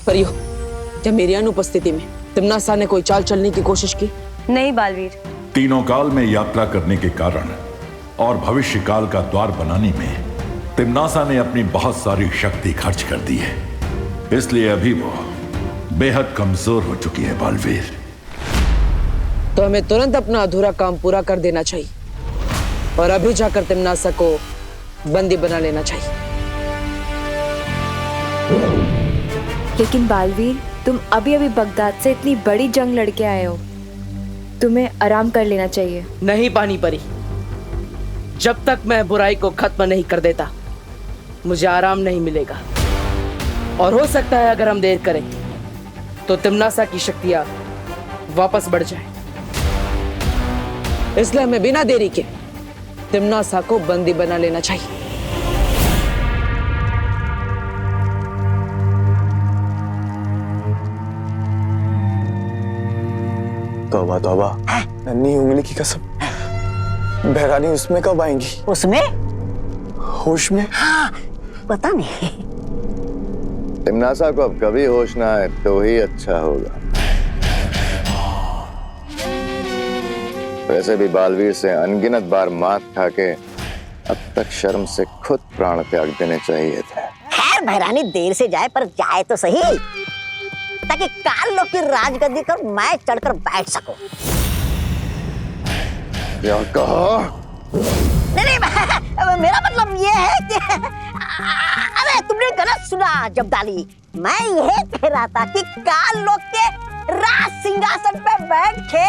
परियो, क्या मेरी अनुपस्थिति में तिम्नासा ने कोई चाल चलने की कोशिश की? नहीं बालवीर। तीनों काल में यात्रा करने के कारण और भविष्य काल का द्वार बनाने में तिम्नासा ने अपनी बहुत सारी शक्ति खर्च कर दी है, इसलिए अभी वो बेहद कमजोर हो चुकी है बालवीर। तो हमें तुरंत अपना अधूरा काम पूरा कर देना चाहिए और अभी जाकर तिम्नासा को बंदी बना लेना चाहिए। लेकिन बालवीर, तुम अभी अभी बगदाद से इतनी बड़ी जंग लड़के आए हो, तुम्हें आराम कर लेना चाहिए। नहीं पानी परी, जब तक मैं बुराई को खत्म नहीं कर देता मुझे आराम नहीं मिलेगा। और हो सकता है अगर हम देर करें तो तिम्नासा की शक्तियां वापस बढ़ जाए, इसलिए हमें बिना देरी के तिम्नासा को बंदी बना लेना चाहिए। तौबा तौबा, नन्ही उंगली की कसम, बहरानी उसमें कब आएंगी? उसमें? होश में? हाँ, पता नहीं। तिम्नासा को अब कभी होश ना आए तो ही अच्छा होगा। वैसे भी बालवीर से अनगिनत बार मात खा के अब तक शर्म से खुद प्राण त्याग देने चाहिए थे। खैर बहरानी देर से जाए पर जाए तो सही, ताकि काल लोग की राजगद्दी पर मैं चढ़कर बैठ सकूं। क्या कहा? नहीं, मेरा मतलब ये है कि अरे तुमने गलत सुना जब्दाली। मैं ये कह रहा था कि काल लोग के राज सिंहासन पे बैठ के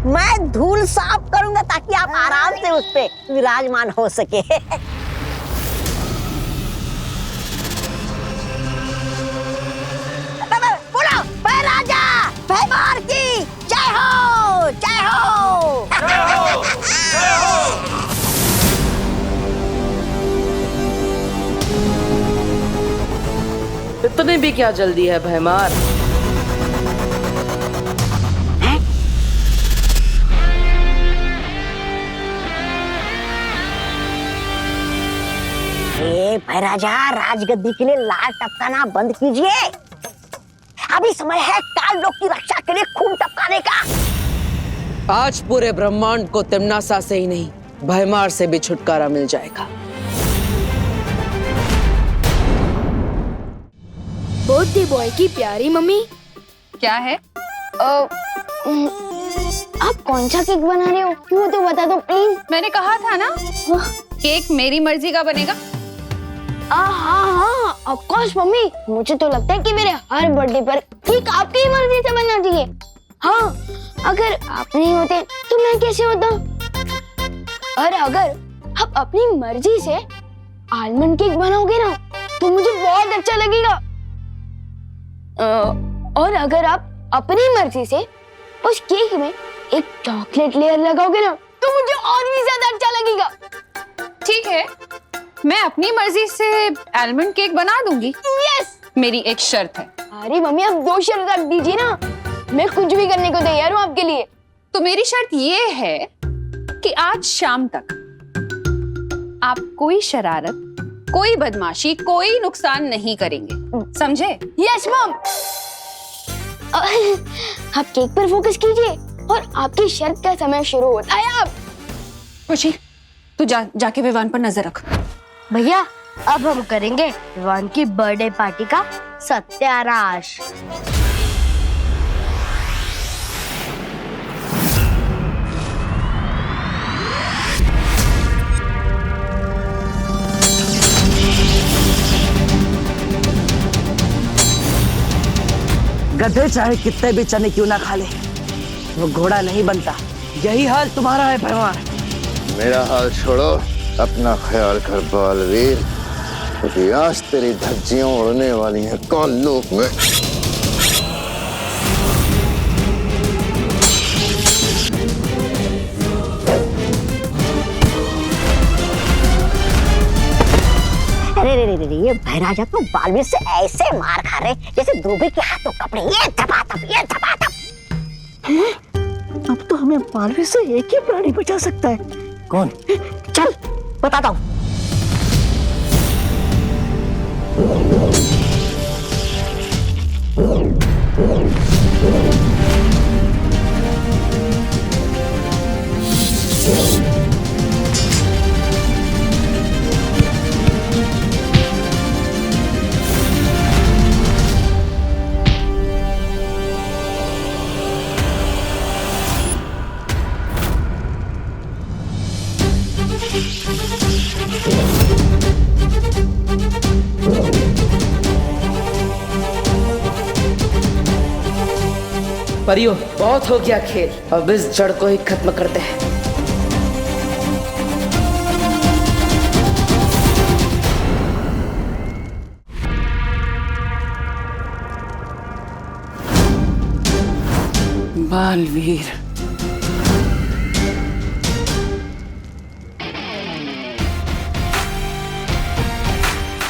मैं धूल साफ करूंगा ताकि आप आराम से उस पे विराजमान हो सके। बोलो, राजा भैमार की जय हो, जय हो, जय हो, जय हो। इतनी भी क्या जल्दी है भैमार? भैराजा, राजगद्दी के लिए लाल टपकाना बंद कीजिए। अभी समय है काल लोक की रक्षा के लिए खून टपकाने का। आज पूरे ब्रह्मांड को तिम्नासा से ही नहीं भैमार से भी छुटकारा मिल जाएगा। बर्थडे बॉय की प्यारी मम्मी। क्या है? आप कौन सा केक बना रहे हो वो तो बता दो प्लीज। मैंने कहा था ना केक मेरी मर्जी का बनेगा। हाँ ऑफ कोर्स मम्मी, मुझे तो लगता है कि मेरे हर बर्थडे पर केक आपकी ही मर्जी से बनना चाहिए। हाँ, अगर आप नहीं होते तो मैं कैसे होता? और अगर आप अपनी मर्जी से आलमंड केक बनाओगे ना तो मुझे बहुत अच्छा लगेगा। और अगर आप अपनी मर्जी से उस केक में एक चॉकलेट लेयर लगाओगे ना तो मुझे और भी ज्यादा अच्छा लगेगा। ठीक है, मैं अपनी मर्जी से आलमंड केक बना दूंगी। यस। मेरी एक शर्त है। अरे मम्मी, आप 2 शर्त रख दीजिए ना, मैं कुछ भी करने को तैयार हूँ आपके लिए। तो मेरी शर्त ये है कि आज शाम तक आप कोई शरारत, कोई बदमाशी, कोई नुकसान नहीं करेंगे, समझे? Yes mom. आप केक पर फोकस कीजिए और आपकी शर्त का समय शुरू होता है। आप खुशी, तू जाके विवान पर नजर रख। भैया, अब हम करेंगे विवान की बर्थडे पार्टी का सत्यानाश। गधे चाहे कितने भी चने क्यों ना खा ले, वो घोड़ा नहीं बनता। यही हाल तुम्हारा है भैमार। मेरा हाल छोड़ो, अपना ख्याल कर बालवीर, क्योंकि आज तेरी धज्जियां उड़ने वाली हैं काल लोक में। अरे ये भैराजा तो बालवीर से ऐसे मार खा रहे जैसे धोबी के हाथों कपड़े। ये थपाथप, ये थपाथप। अब तो हमें बालवीर से एक ही प्राणी बचा सकता है। कौन? चल बताता हूँ। परियों, बहुत हो गया खेल, अब इस जड़ को ही खत्म करते हैं। बालवीर,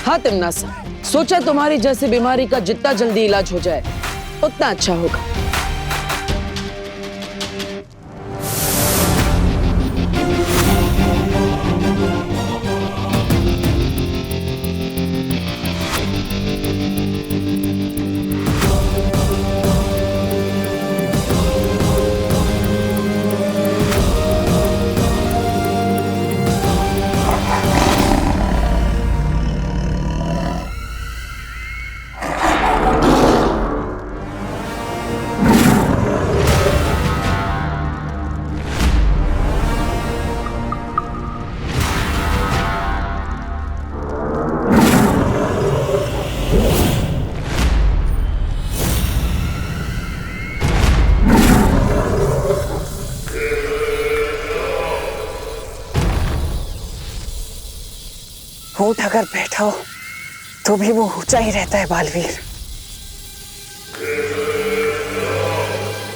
हाँ तिमनासा, सोचा तुम्हारी जैसी बीमारी का जितना जल्दी इलाज हो जाए उतना अच्छा होगा। ऊंट अगर बैठा हो तो भी वो ऊंचा ही रहता है बालवीर।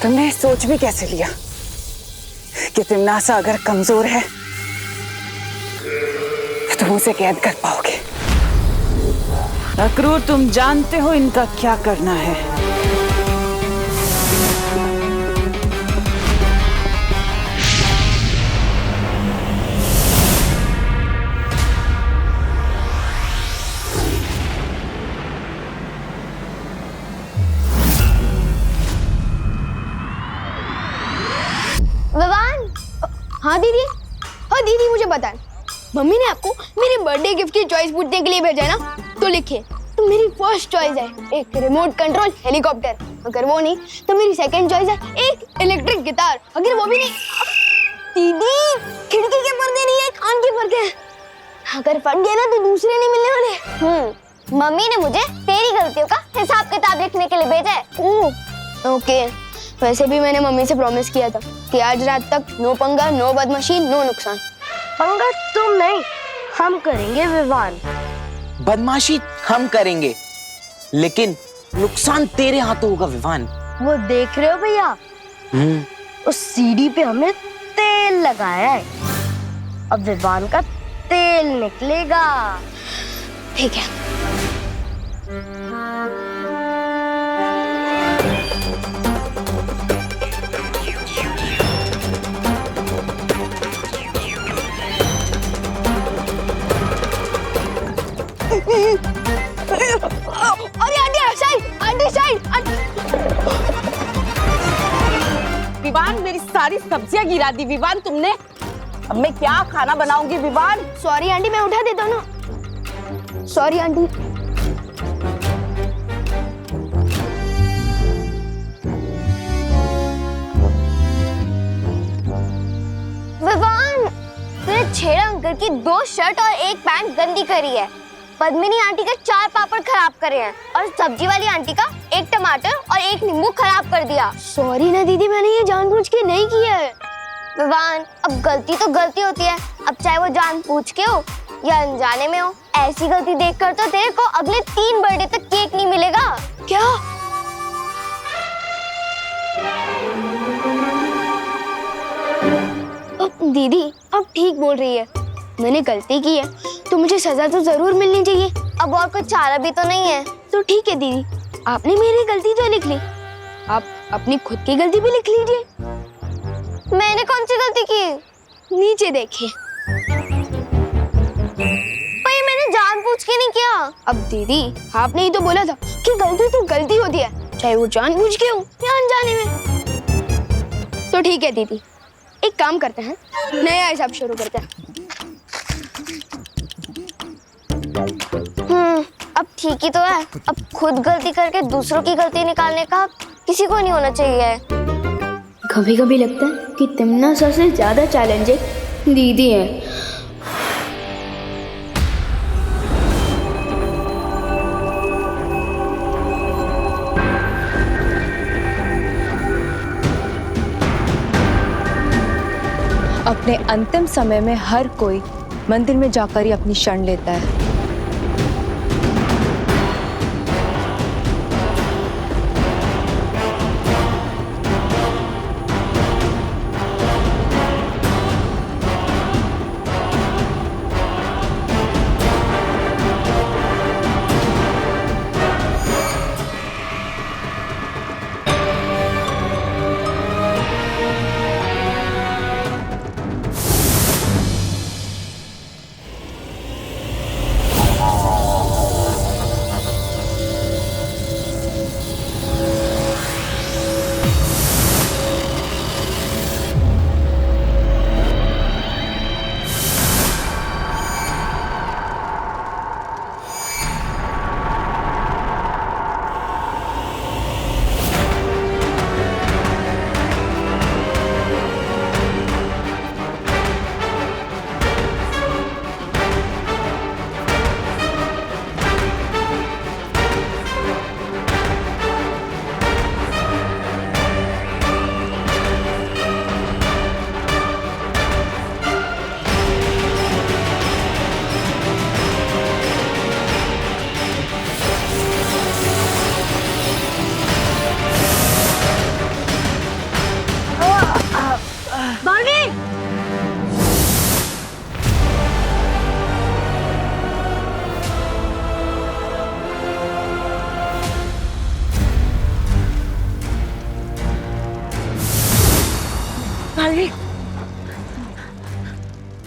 तुमने सोच भी कैसे लिया कि तिमनासा अगर कमजोर है तो तुम उसे कैद कर पाओगे? अक्रूर, तुम जानते हो इनका क्या करना है। हाँ दीदी, हाँ दीदी, मुझे बताएं, मम्मी ने आपको मेरे बर्थडे गिफ्ट की चॉइस पूछने के लिए भेजा है ना? तो लिखिए, तो मेरी फर्स्ट चॉइस है एक रिमोट कंट्रोल हेलीकॉप्टर, अगर वो नहीं तो मेरी सेकंड चॉइस है एक इलेक्ट्रिक गिटार, अगर वो भी नहीं। दीदी, खिड़की के पर्दे नहीं है, कान के पर्दे हैं, अगर फट गए ना तो दूसरे नहीं मिलने वाले। मम्मी ने मुझे तेरी गलतियों का हिसाब किताब लिखने के लिए भेजा है। ओके, वैसे भी मैंने मम्मी से प्रॉमिस किया था कि आज रात तक नो पंगा, नो बदमाशी, नो नुकसान। पंगा तुम नहीं, हम करेंगे विवान। बदमाशी हम करेंगे, लेकिन नुकसान तेरे हाथों होगा विवान। वो देख रहे हो भैया, उस सीढ़ी पे हमने तेल लगाया है, अब विवान का तेल निकलेगा। ठीक है। विवान, मेरी सारी सब्जियां गिरा दी विवान तुमने। अब मैं क्या खाना बनाऊंगी विवान? सॉरी आंटी, मैं उठा देता हूँ ना। Sorry aunty. विवान, तूने छेड़ा अंकल की 2 शर्ट और 1 पैंट गंदी करी है, पद्मिनी आंटी के 4 पापड़ खराब करे हैं और सब्जी वाली आंटी का 1 टमाटर और 1 नींबू खराब कर दिया। सॉरी ना दीदी, मैंने ये जानबूझ के नहीं किया है। विवान, अब गलती तो गलती होती है, अब चाहे वो जानबूझ के हो या अनजाने में हो, ऐसी गलती देखकर तो तेरे को अगले 3 बर्थडे तक केक नहीं मिलेगा। क्या? दीदी, अब ठीक बोल रही है, मैंने गलती की है तो मुझे सजा तो जरूर मिलनी चाहिए। अब और कोई चारा भी तो नहीं है। तो ठीक है दीदी, आपने मेरी गलती तो लिख ली, आप अपनी खुद की गलती भी लिख लीजिए। मैंने कौन सी गलती की? नीचे देखिए। भाई, मैंने जानबूझ के नहीं किया। अब दीदी, आपने ही तो बोला था कि गलती तो गलती होती है, चाहे वो जानबूझ के हो या अनजाने में। तो ठीक है दीदी, एक काम करते हैं, नया हिसाब शुरू करते हैं। अब ठीक ही तो है, अब खुद गलती करके दूसरों की गलती निकालने का किसी को नहीं होना चाहिए। कभी कभी लगता है कि तिमनासा से ज्यादा चैलेंजिंग दीदी है। अपने अंतिम समय में हर कोई मंदिर में जाकर ही अपनी शरण लेता है।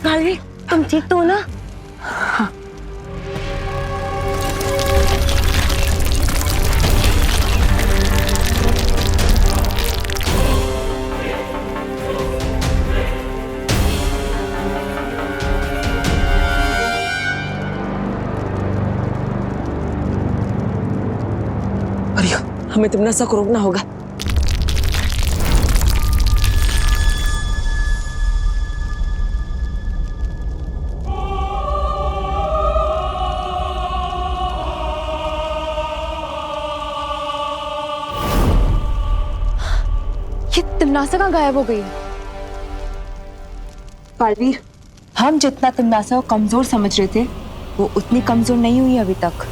मालवी, तुम ठीक तो हो ना? अरे हमें तिमनासा को रोकना होगा। ये तिमनासा कहाँ गायब हो गई? बालवीर, हम जितना तिमनासा को कमजोर समझ रहे थे वो उतनी कमजोर नहीं हुई अभी तक।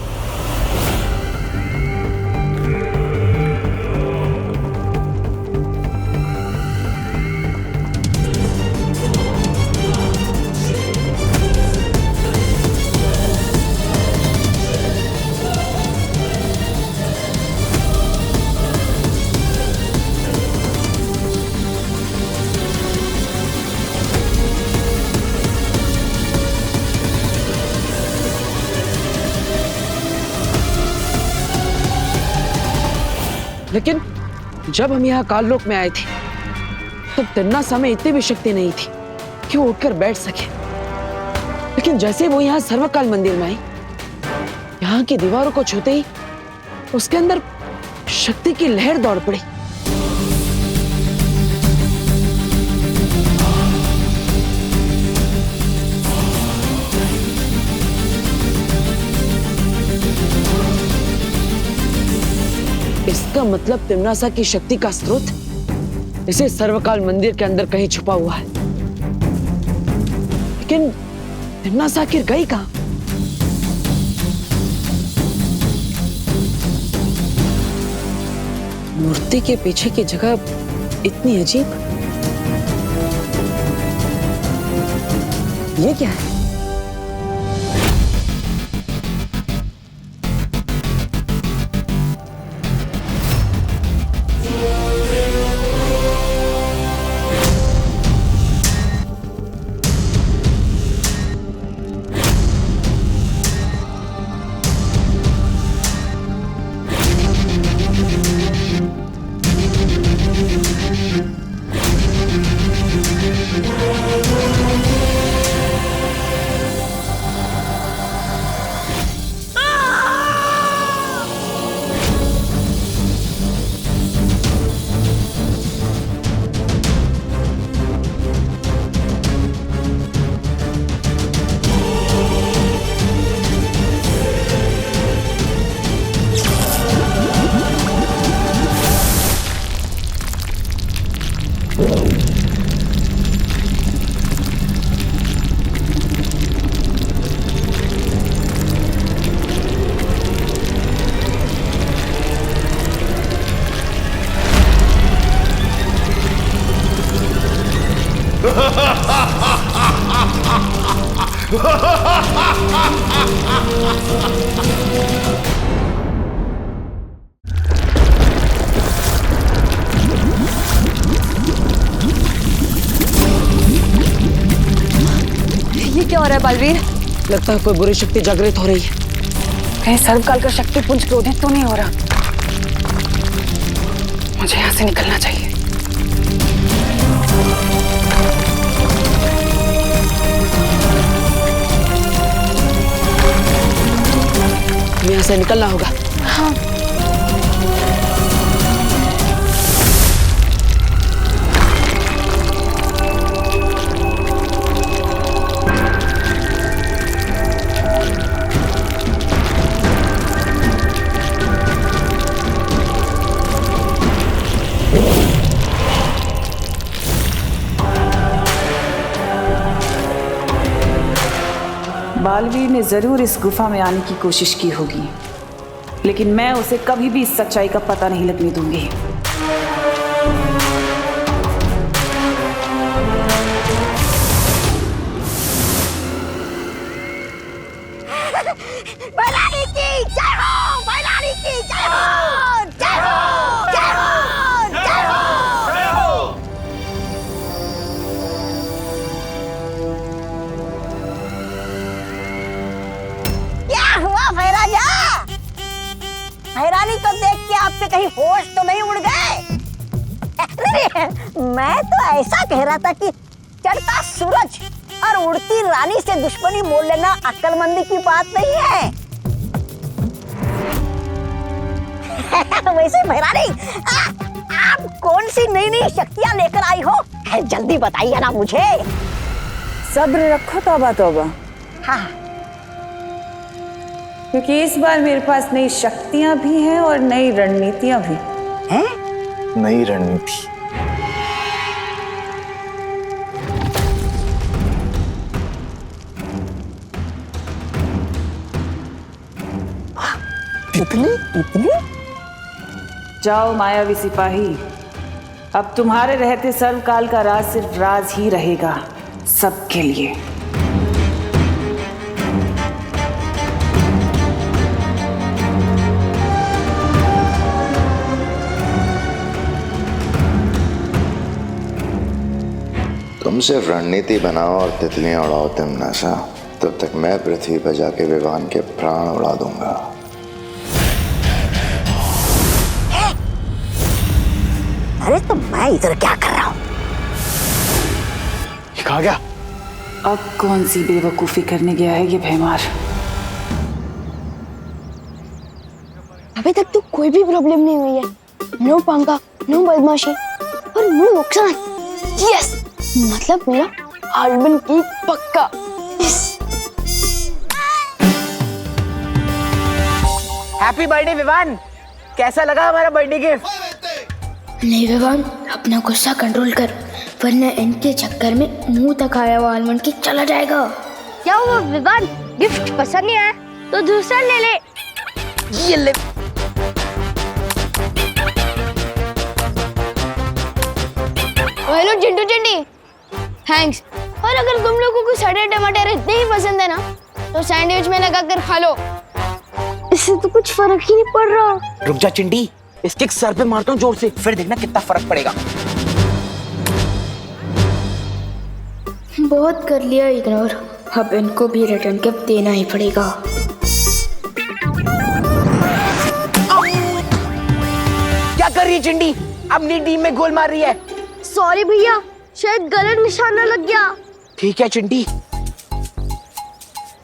लेकिन जब हम यहाँ काललोक में आए थे तब तिमनासा में इतनी भी शक्ति नहीं थी कि वो उठकर बैठ सके। लेकिन जैसे वो यहाँ सर्वकाल मंदिर में आई, यहाँ की दीवारों को छूते ही उसके अंदर शक्ति की लहर दौड़ पड़ी। इसका मतलब तिमनासा की शक्ति का स्रोत इसे सर्वकाल मंदिर के अंदर कहीं छुपा हुआ है। लेकिन तिमनासा आखिर गई कहां? मूर्ति के पीछे की जगह इतनी अजीब, ये क्या है? बालवीर? लगता है कोई बुरी शक्ति जागृत हो रही है। कहीं सर्वकाल का शक्ति पुंज क्रोधित तो नहीं हो रहा? मुझे यहाँ से निकलना चाहिए। हमें यहाँ से निकलना होगा। हाँ। बालवीर ने जरूर इस गुफा में आने की कोशिश की होगी, लेकिन मैं उसे कभी भी इस सच्चाई का पता नहीं लगने दूंगी। बैलानी की जय हो, बैलानी की जय हो, जय हो, जय हो, जय हो। क्या हुआ भैराजा? भैरानी को देख के आपके कहीं होश तो नहीं उड़ गए? अरे, मैं तो ऐसा कह रहा था कि चढ़ता सूरज और उड़ती रानी से दुश्मनी मोल लेना अक्लमंदी की बात नहीं है। वैसे भैरानी, आप कौन सी नई नई शक्तियां लेकर आई हो? जल्दी बताइए ना मुझे। सब्र रखो तौबा तौबा। हाँ। क्योंकि इस बार मेरे पास नई शक्तियां भी हैं और नई रणनीतियां भी हैं। नई रणनीति? इतनी? जाओ मायावी सिपाही, अब तुम्हारे रहते सर्वकाल का राज सिर्फ राज ही रहेगा, सबके लिए। तुम सिर्फ रणनीति बनाओ और तितलियां उड़ाओ तिमनासा, तब तक मैं पृथ्वी पर जाके विवान के प्राण उड़ा दूंगा। अरे तो मैं इधर क्या कर रहा हूँ? कहा गया? अब कौन सी बेवकूफी करने गया है ये भैमार? अभी तक तो कोई भी प्रॉब्लम नहीं हुई है। नो पंगा, नो बदमाशी और नो नुकसान। यस, मतलब मेरा आलमन की पक्का। Happy birthday Vivaan. कैसा लगा हमारा बर्थडे गिफ्ट? नहीं विवान, अपना गुस्सा कंट्रोल कर, वरना इनके चक्कर में मुंह तक आया हुआ आलमंड केक चला जाएगा। क्या हुआ विवान, गिफ्ट पसंद नहीं आया तो दूसरा ले ले। ये ले। Hello Chintu Chinti, thanks. और अगर तुम लोगों को सड़े टमाटर इतने ही पसंद है ना, तो सैंडविच में लगा कर खा लो, इससे तो कुछ फर्क ही नहीं पड़ रहा। रुक जा चिंटी, इसके सर पे मारता हूँ जोर से, फिर देखना कितना फर्क पड़ेगा। बहुत कर लिया इग्नोर, अब इनको भी रिटर्न गिफ्ट देना ही पड़ेगा। क्या कर रही है चिंटी? अपनी टीम में गोल मार रही है। सॉरी भैया, शायद गलत निशाना लग गया। ठीक है चिंटी।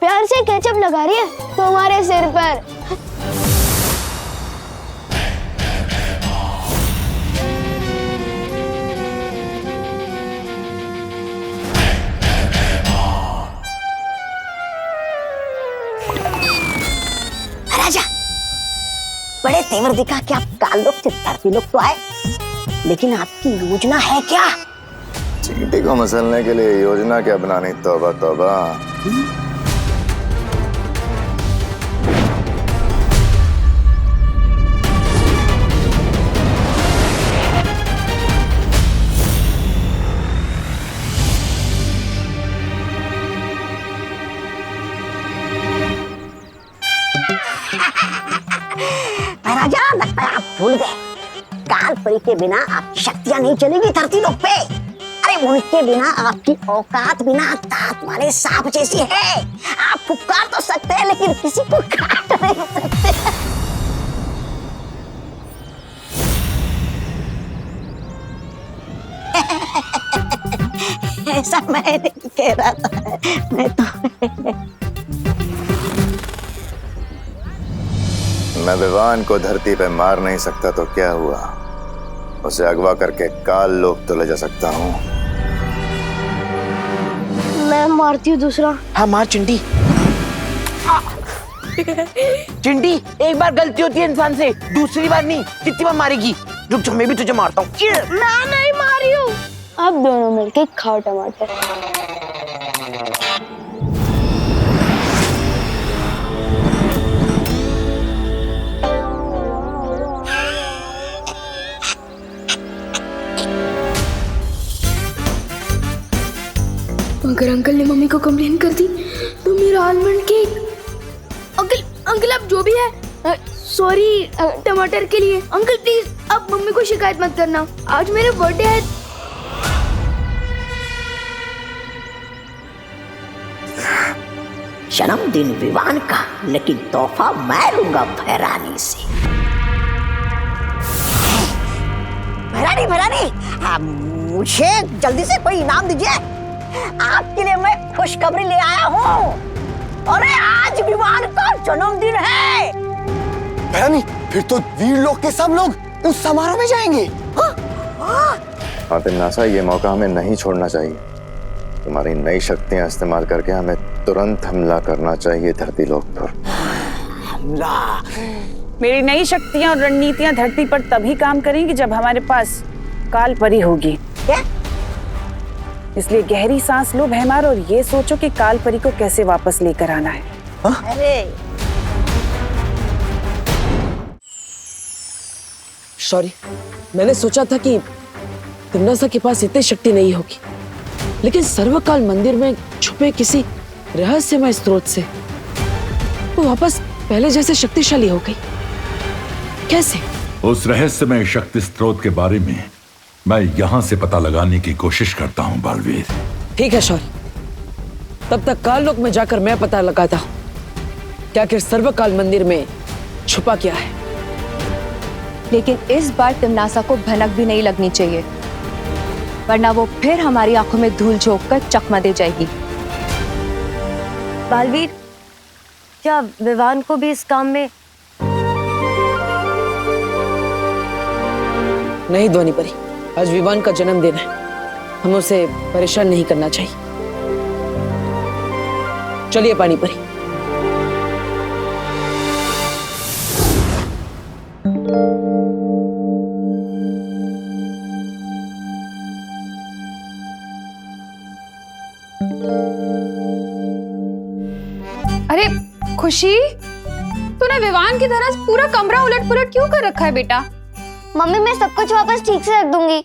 प्यार से केचप लगा रही है तुम्हारे सिर पर। राजा, बड़े तेवर दिखा कि आप काल लोग से धरती लोग तो आए, लेकिन आपकी योजना है क्या? चींटी को मसलने के लिए योजना क्या बनानी? तौबा तौबा। राजा, लगता है आप भूल गए, काल परी के बिना आपकी शक्तियां नहीं चलेगी धरती लोक पे। अरे अरे उनके बिना आपकी औकात बिना दांत वाले सांप जैसी है। आप फुफकार तो सकते हैं लेकिन किसी को काट नहीं सकते। ऐसा मैं नहीं कह रहा था, मैं तो मैं विवान को धरती पे मार नहीं सकता तो क्या हुआ, उसे अगवा करके काल लोक तो ले जा सकता हूँ। मैं मारती हूँ दूसरा। हाँ मार चिंटी। चिंटी, एक बार गलती होती है इंसान से, दूसरी बार नहीं। कितनी बार मारेगी? रुक जा, मैं भी तुझे मारता हूँ। मैं नहीं मारी हूँ। अब दोनों मिलके खाओ टमाटर। अगर अंकल ने मम्मी को कंप्लेन कर दी तो मेरा आलमंड केक। अंकल आप जो भी है, सॉरी टमाटर के लिए। अंकल प्लीज अब मम्मी को शिकायत मत करना, आज मेरा बर्थडे है। जन्मदिन विवान का, लेकिन तोहफा मैं लूंगा भैरानी से। भैरानी मुझे जल्दी से कोई इनाम दीजिए, आपके लिए मैं खुशखबरी ले आया हूँ। अरे आज विवान का जन्मदिन है। भैरानी, फिर तो वीर लोग के सब लोग उस समारोह में जाएंगे। हाँ तिम्नासा, ये मौका हमें नहीं छोड़ना चाहिए। तुम्हारी नई शक्तियां इस्तेमाल करके हमें तुरंत हमला करना चाहिए धरती लोक पर। मेरी नई शक्तियां और रणनीतियां धरती पर तभी काम करेंगी जब हमारे पास काल परी होगी। क्या? इसलिए गहरी सांस लो भैमार और ये सोचो कि काल परी को कैसे वापस लेकर आना है। अरे सॉरी, मैंने सोचा था कि तिम्नासा के पास इतनी शक्ति नहीं होगी, लेकिन सर्वकाल मंदिर में छुपे किसी रहस्यमय स्रोत से वो वापस पहले जैसे शक्तिशाली हो गई। कैसे? उस रहस्यमय शक्ति स्रोत के बारे में मैं यहां से पता लगाने की कोशिश करता हूं बालवीर। ठीक है शौर्य, तब तक काल लोक में जाकर मैं पता लगाता हूं क्या आखिर सर्वकाल मंदिर में छुपा क्या है। लेकिन इस बार तिम्नासा को भनक भी नहीं लगनी चाहिए, वरना वो फिर हमारी आंखों में धूल झोंक कर चकमा दे जाएगी। बालवीर, क्या विवान को भी इस काम में? नहीं ध्वनि परी, आज विवान का जन्मदिन है, हम उसे परेशान नहीं करना चाहिए। चलिए पानी परी। अरे खुशी, तूने विवान की तरह पूरा कमरा उलट पुलट क्यों कर रखा है बेटा? मम्मी मैं सब कुछ वापस ठीक से रख दूंगी,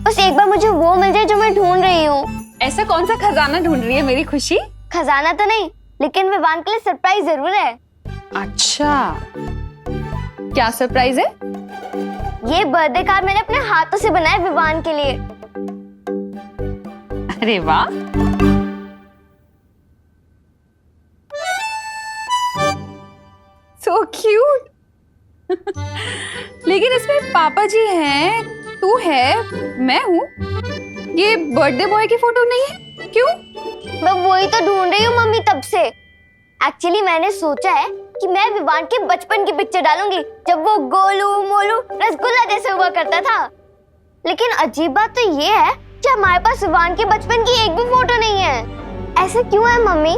बस एक बार मुझे वो मिल जाए जो मैं ढूंढ रही हूँ। ऐसा कौन सा खजाना ढूंढ रही है मेरी खुशी? खजाना तो नहीं, लेकिन विवान के लिए सरप्राइज जरूर है। अच्छा, क्या सरप्राइज है? ये बर्थडे कार्ड मैंने अपने हाथों से बनाया विवान के लिए। अरे वाह, सो क्यूट। लेकिन इसमें पापा जी हैं, तू है, मैं हूँ। ये बर्थडे बॉय की फोटो नहीं है, क्यों? मैं वही तो ढूंढ रही हूँ मम्मी तब से। एक्चुअली मैंने सोचा है कि मैं विवान के बचपन की पिक्चर डालूंगी, जब वो गोलू मोलू रसगुल्ला जैसे हुआ करता था। लेकिन अजीब बात तो ये है कि हमारे पास विवान के बचपन की एक भी फोटो नहीं है। ऐसा क्यों है मम्मी?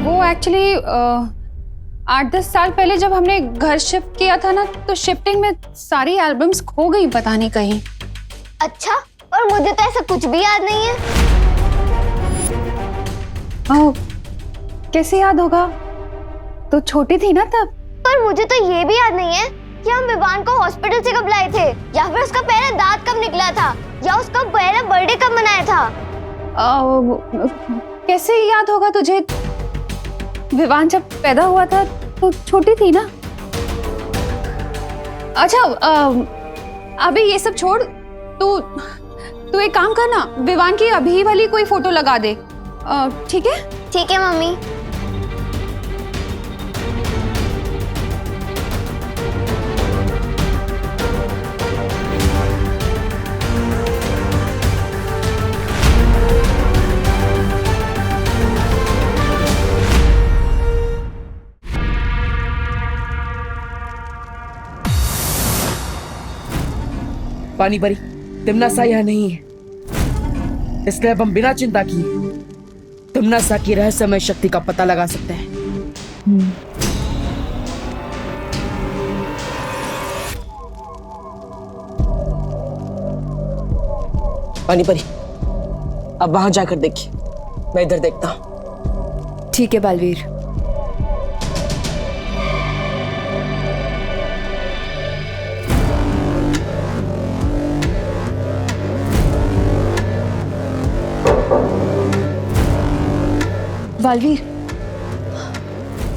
वो एक्चुअली 8-10 साल पहले जब हमने घर शिफ्ट किया था ना, तो शिफ्टिंग में सारी एल्बम्स खो गई, पता नहीं कहीं। अच्छा, और मुझे तो ऐसा कुछ भी याद नहीं है। ओह, कैसे याद होगा? तो छोटी थी ना तब। पर मुझे तो ये भी याद नहीं है कि हम विवान को हॉस्पिटल से कब लाए थे, या फिर उसका पहला दांत कब निकला था, या उसका पहला बर्थडे कब मनाया था। कैसे याद होगा तुझे? विवान जब पैदा हुआ था तो छोटी थी ना। अच्छा, अबे ये सब छोड़, तू एक काम कर ना, विवान की अभी वाली कोई फोटो लगा दे, ठीक है? ठीक है मम्मी। पानी परी, तिमनासा यहाँ नहीं है, इसलिए अब हम बिना चिंता किए तिमनासा की रहस्यमय शक्ति का पता लगा सकते हैं। पानी परी, अब वहां जाकर देखिए, मैं इधर देखता हूं। ठीक है बालवीर। बालवीर,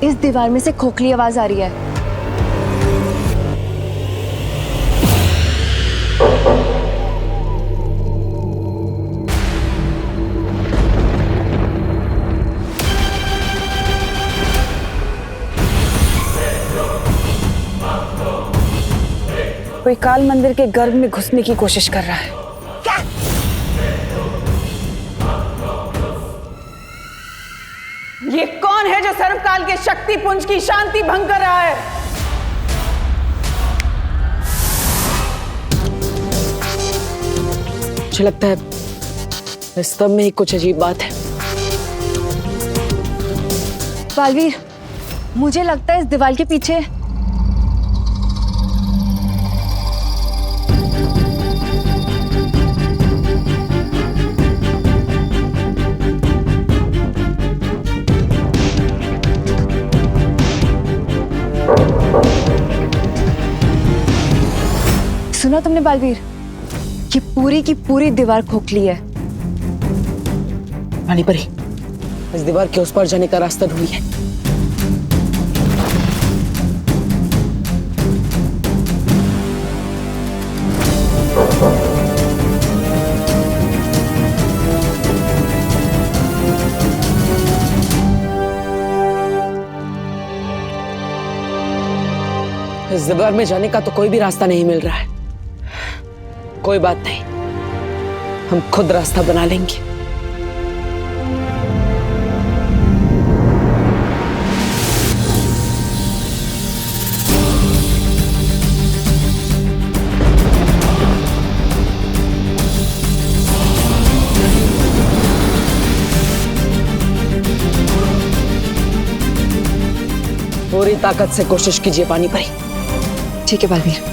इस दीवार में से खोखली आवाज आ रही है। कोई काल मंदिर के गर्भ में घुसने की कोशिश कर रहा है। ये कौन है जो सर्वकाल के शक्ति पुंज की शांति भंग कर रहा है? मुझे लगता है इस सब में ही कुछ अजीब बात है। बालवीर, मुझे लगता है इस दीवार के पीछे सुना तुमने बालवीर, कि पूरी की पूरी दीवार खोखली है। पानी परी, इस दीवार के उस पार जाने का रास्ता ढूंढिए। इस दीवार में जाने का तो कोई भी रास्ता नहीं मिल रहा है। कोई बात नहीं, हम खुद रास्ता बना लेंगे। पूरी ताकत से कोशिश कीजिए पानी परी। ठीक है बालवीर।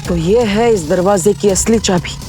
तो ये है इस दरवाजे की असली चाबी।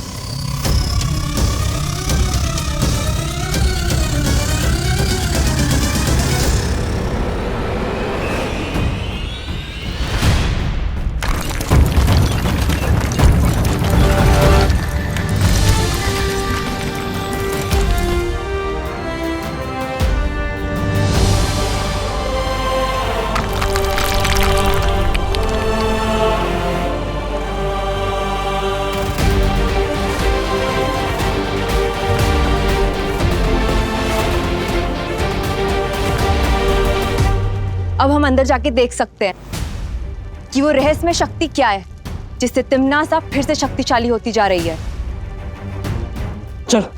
अब हम अंदर जाके देख सकते हैं कि वो रहस्यमय शक्ति क्या है जिससे तिमनासा फिर से शक्तिशाली होती जा रही है। चलो।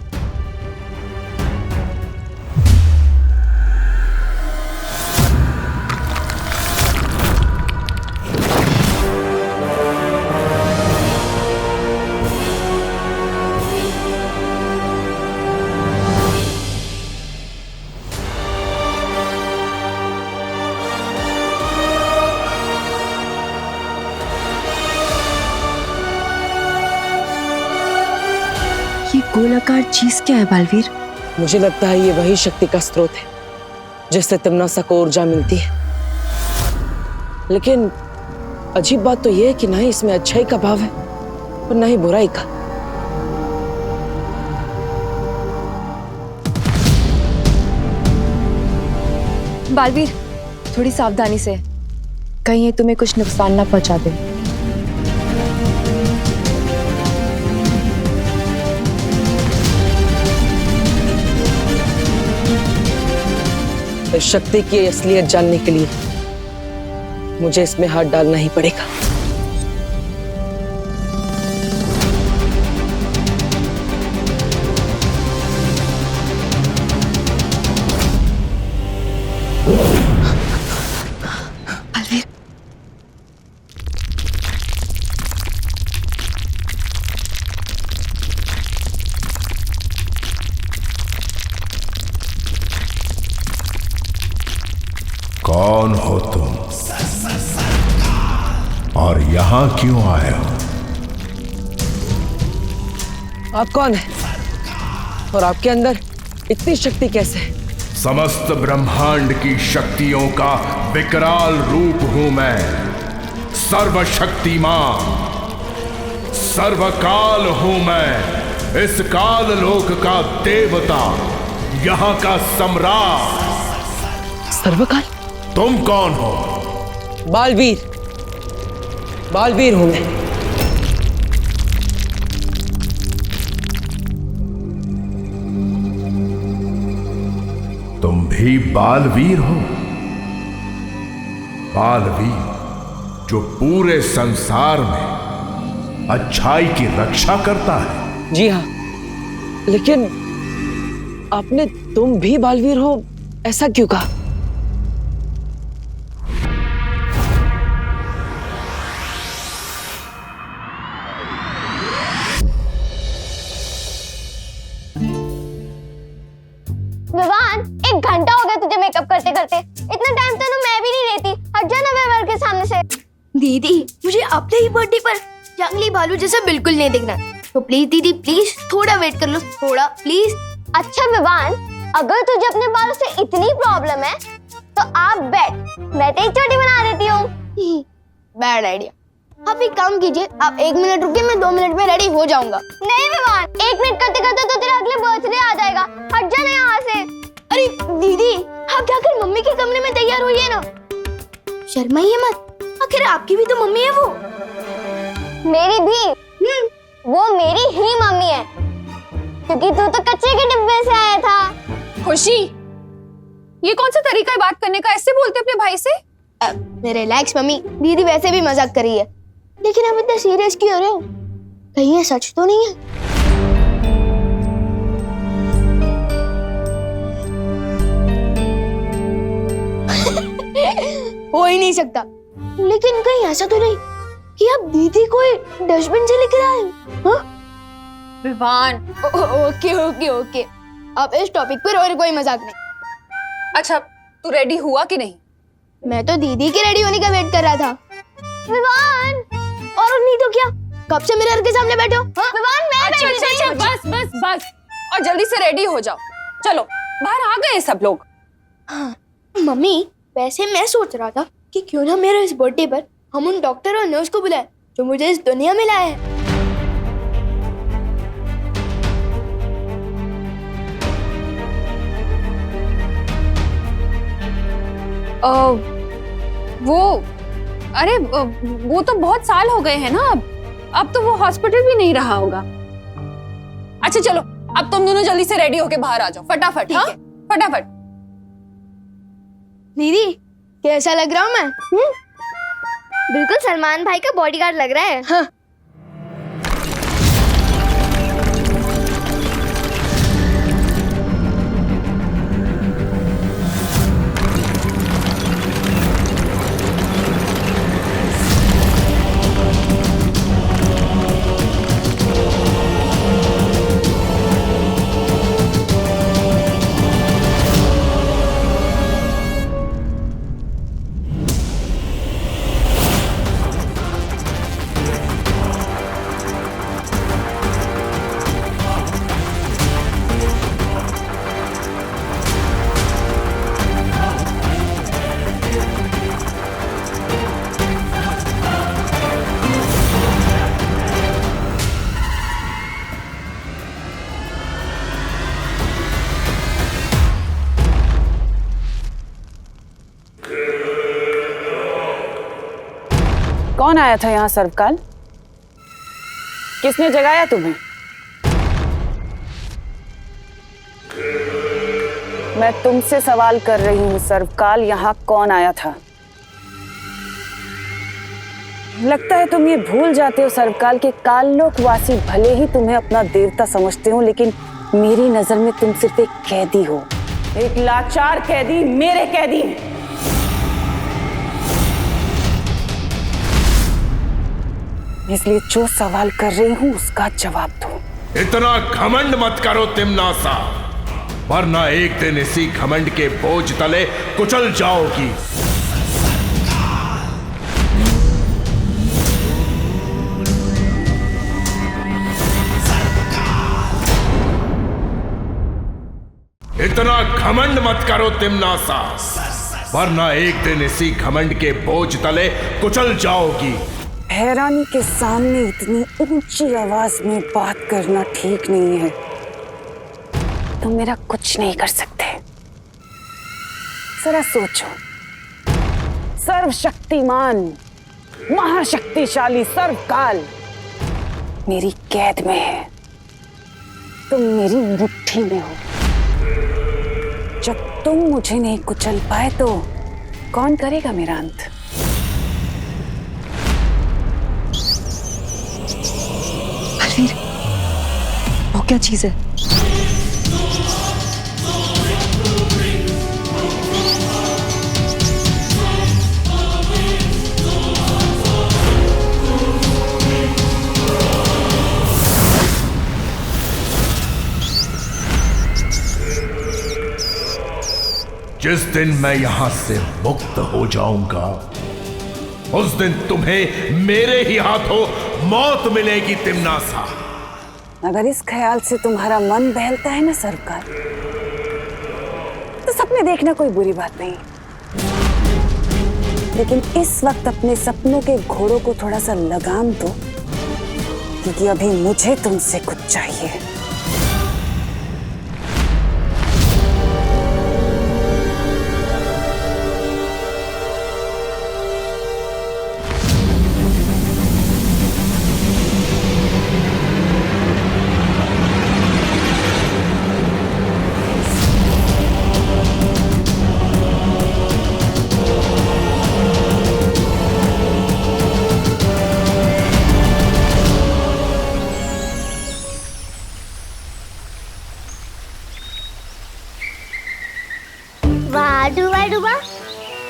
गोलाकार चीज क्या है बालवीर? मुझे लगता है ये वही शक्ति का स्रोत है जिससे तिमनासा को ऊर्जा मिलती है। लेकिन अजीब बात तो यह है कि ना ही इसमें अच्छाई का भाव है और ना ही बुराई का। बालवीर, थोड़ी सावधानी से, कहीं ये तुम्हें कुछ नुकसान ना पहुंचा दे। इस शक्ति की असलियत जानने के लिए मुझे इसमें हाथ डालना ही पड़ेगा। बालवीर, कौन हो तुम और यहां क्यों आए हो? आप कौन है और आपके अंदर इतनी शक्ति कैसे है? समस्त ब्रह्मांड की शक्तियों का विकराल रूप हूं मैं। सर्वशक्तिमान, सर्वकाल हूं मैं। इस काल लोक का देवता, यहां का सम्राट। सर्वकाल? तुम कौन हो? बालवीर, बालवीर हूं मैं। तुम भी बालवीर हो? बालवीर जो पूरे संसार में अच्छाई की रक्षा करता है। जी हाँ, लेकिन आपने तुम भी बालवीर हो ऐसा क्यों कहा? विवान, 1 घंटा हो गया तुझे मेकअप करते करते। इतना टाइम तो मैं भी नहीं लेती। हट जा ना विवान के सामने से। दीदी, मुझे अपने ही बर्थडे पर जंगली भालू जैसा बिल्कुल नहीं दिखना, तो प्लीज दीदी, प्लीज थोड़ा वेट कर लो, थोड़ा प्लीज। अच्छा विवान, अगर तुझे अपने बालों से इतनी प्रॉब्लम है तो आप बैठ, मैं तेरी चोटी बना देती हूँ। Bad idea. आप एक काम कीजिए, आप 1 मिनट रुकिए, मैं 2 मिनट में रेडी हो जाऊंगा। नहीं विवान, 1 मिनट करते करते तो तेरा अगले बर्थडे आ जाएगा। हट जा ना यहाँ से। अरे दीदी, आप जाकर मम्मी के कमरे में तैयार होइए ना, शर्माइए मत, आखिर आपकी भी तो मम्मी है वो। मेरी भी? वो मेरी ही मम्मी है, क्योंकि तू तो कच्चे के डिब्बे से आया था। खुशी, ये कौन सा तरीका है बात करने का? ऐसे बोलते अपने भाई से? रिलैक्स मम्मी, दीदी वैसे भी मजाक कर रही है, लेकिन आप इतना सीरियस क्यों हो रहे हो? कहीं ये सच तो नहीं है? हो ही नहीं सकता। लेकिन कहीं ऐसा तो नहीं कि आप दीदी को डस्टबिन से लेकर आए हो? विवान, ओके ओके ओके, अब इस टॉपिक पर और कोई मजाक नहीं। अच्छा, तू रेडी हुआ कि नहीं? मैं तो दीदी के रेडी होने का वेट कर रहा था। विवान, और नहीं तो क्या, कब से मिरर के सामने बैठे हो? विवान, मैं अच्छा, बैठी अच्छा, हूँ। बस बस बस, और जल्दी से रेडी हो जाओ। चलो, बाहर आ गए सब लोग। हाँ, मम्मी, वैसे मैं सोच रहा था कि क्यों ना मेरे इस बर्थडे पर हम उन डॉक्टर और नर्स को बुलाएं जो मुझे इस दुनिया में लाए हैं। वो तो बहुत साल हो गए हैं ना। अब तो वो हॉस्पिटल भी नहीं रहा होगा। अच्छा चलो, अब तुम दोनों जल्दी से रेडी होके बाहर आ जाओ, फटाफट। हाँ, फटाफट। दीदी, कैसा लग रहा हूँ मैं? बिल्कुल सलमान भाई का बॉडीगार्ड लग रहा है। हाँ। कौन आया था यहाँ सर्वकाल? किसने जगाया तुम्हें? मैं तुमसे सवाल कर रही हूँ सर्वकाल, यहाँ कौन आया था? लगता है तुम ये भूल जाते हो सर्वकाल के काललोकवासी भले ही तुम्हें अपना देवता समझते हो, लेकिन मेरी नजर में तुम सिर्फ एक कैदी हो, एक लाचार कैदी, मेरे कैदी। इसलिए जो सवाल कर रही हूं उसका जवाब दो। इतना घमंड मत करो तिम्नासा, वरना एक दिन इसी घमंड के बोझ तले कुचल जाओगी। इतना घमंड मत करो तिम्नासा, वरना एक दिन इसी घमंड के बोझ तले कुचल जाओगी। हैरानी के सामने इतनी ऊंची आवाज में बात करना ठीक नहीं है। तुम मेरा कुछ नहीं कर सकते। जरा सोचो, सर्वशक्तिमान महाशक्तिशाली सर्वकाल मेरी कैद में है, तुम मेरी मुट्ठी में हो। जब तुम मुझे नहीं कुचल पाए तो कौन करेगा मेरा अंत? बलवीर, वो क्या चीज है? जिस दिन मैं यहां से मुक्त हो जाऊंगा, उस दिन तुम्हें मेरे ही हाथों मौत मिलेगी तिम्नासा। अगर इस ख्याल से तुम्हारा मन बहलता है ना सरकार, तो सपने देखना कोई बुरी बात नहीं, लेकिन इस वक्त अपने सपनों के घोड़ों को थोड़ा सा लगाम दो, क्योंकि अभी मुझे तुमसे कुछ चाहिए।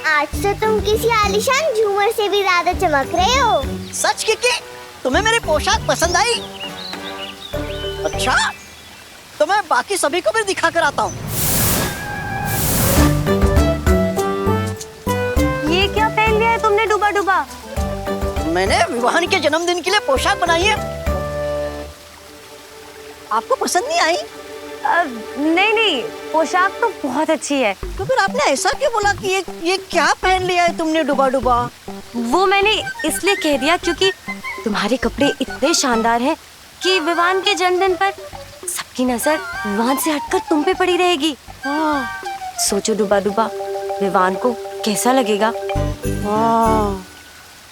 आज तो तुम किसी आलीशान झूमर से भी ज्यादा चमक रहे हो। सच की तुम्हें मेरी पोशाक पसंद आई? अच्छा, तो मैं बाकी सभी को भी दिखा कर आता हूँ। ये क्या पहन लिया है तुमने डूबा डूबा? मैंने विवाहन के जन्मदिन के लिए पोशाक बनाई है। आपको पसंद नहीं आई? नहीं, पोशाक तो बहुत अच्छी है। तो फिर आपने ऐसा क्यों बोला कि ये क्या पहन लिया है तुमने डूबा डूबा? वो मैंने इसलिए कह दिया क्योंकि तुम्हारे कपड़े इतने शानदार हैं कि विवान के जन्मदिन पर सबकी नजर विवान से हटकर तुम पे पड़ी रहेगी। सोचो डूबा डूबा, विवान को कैसा लगेगा?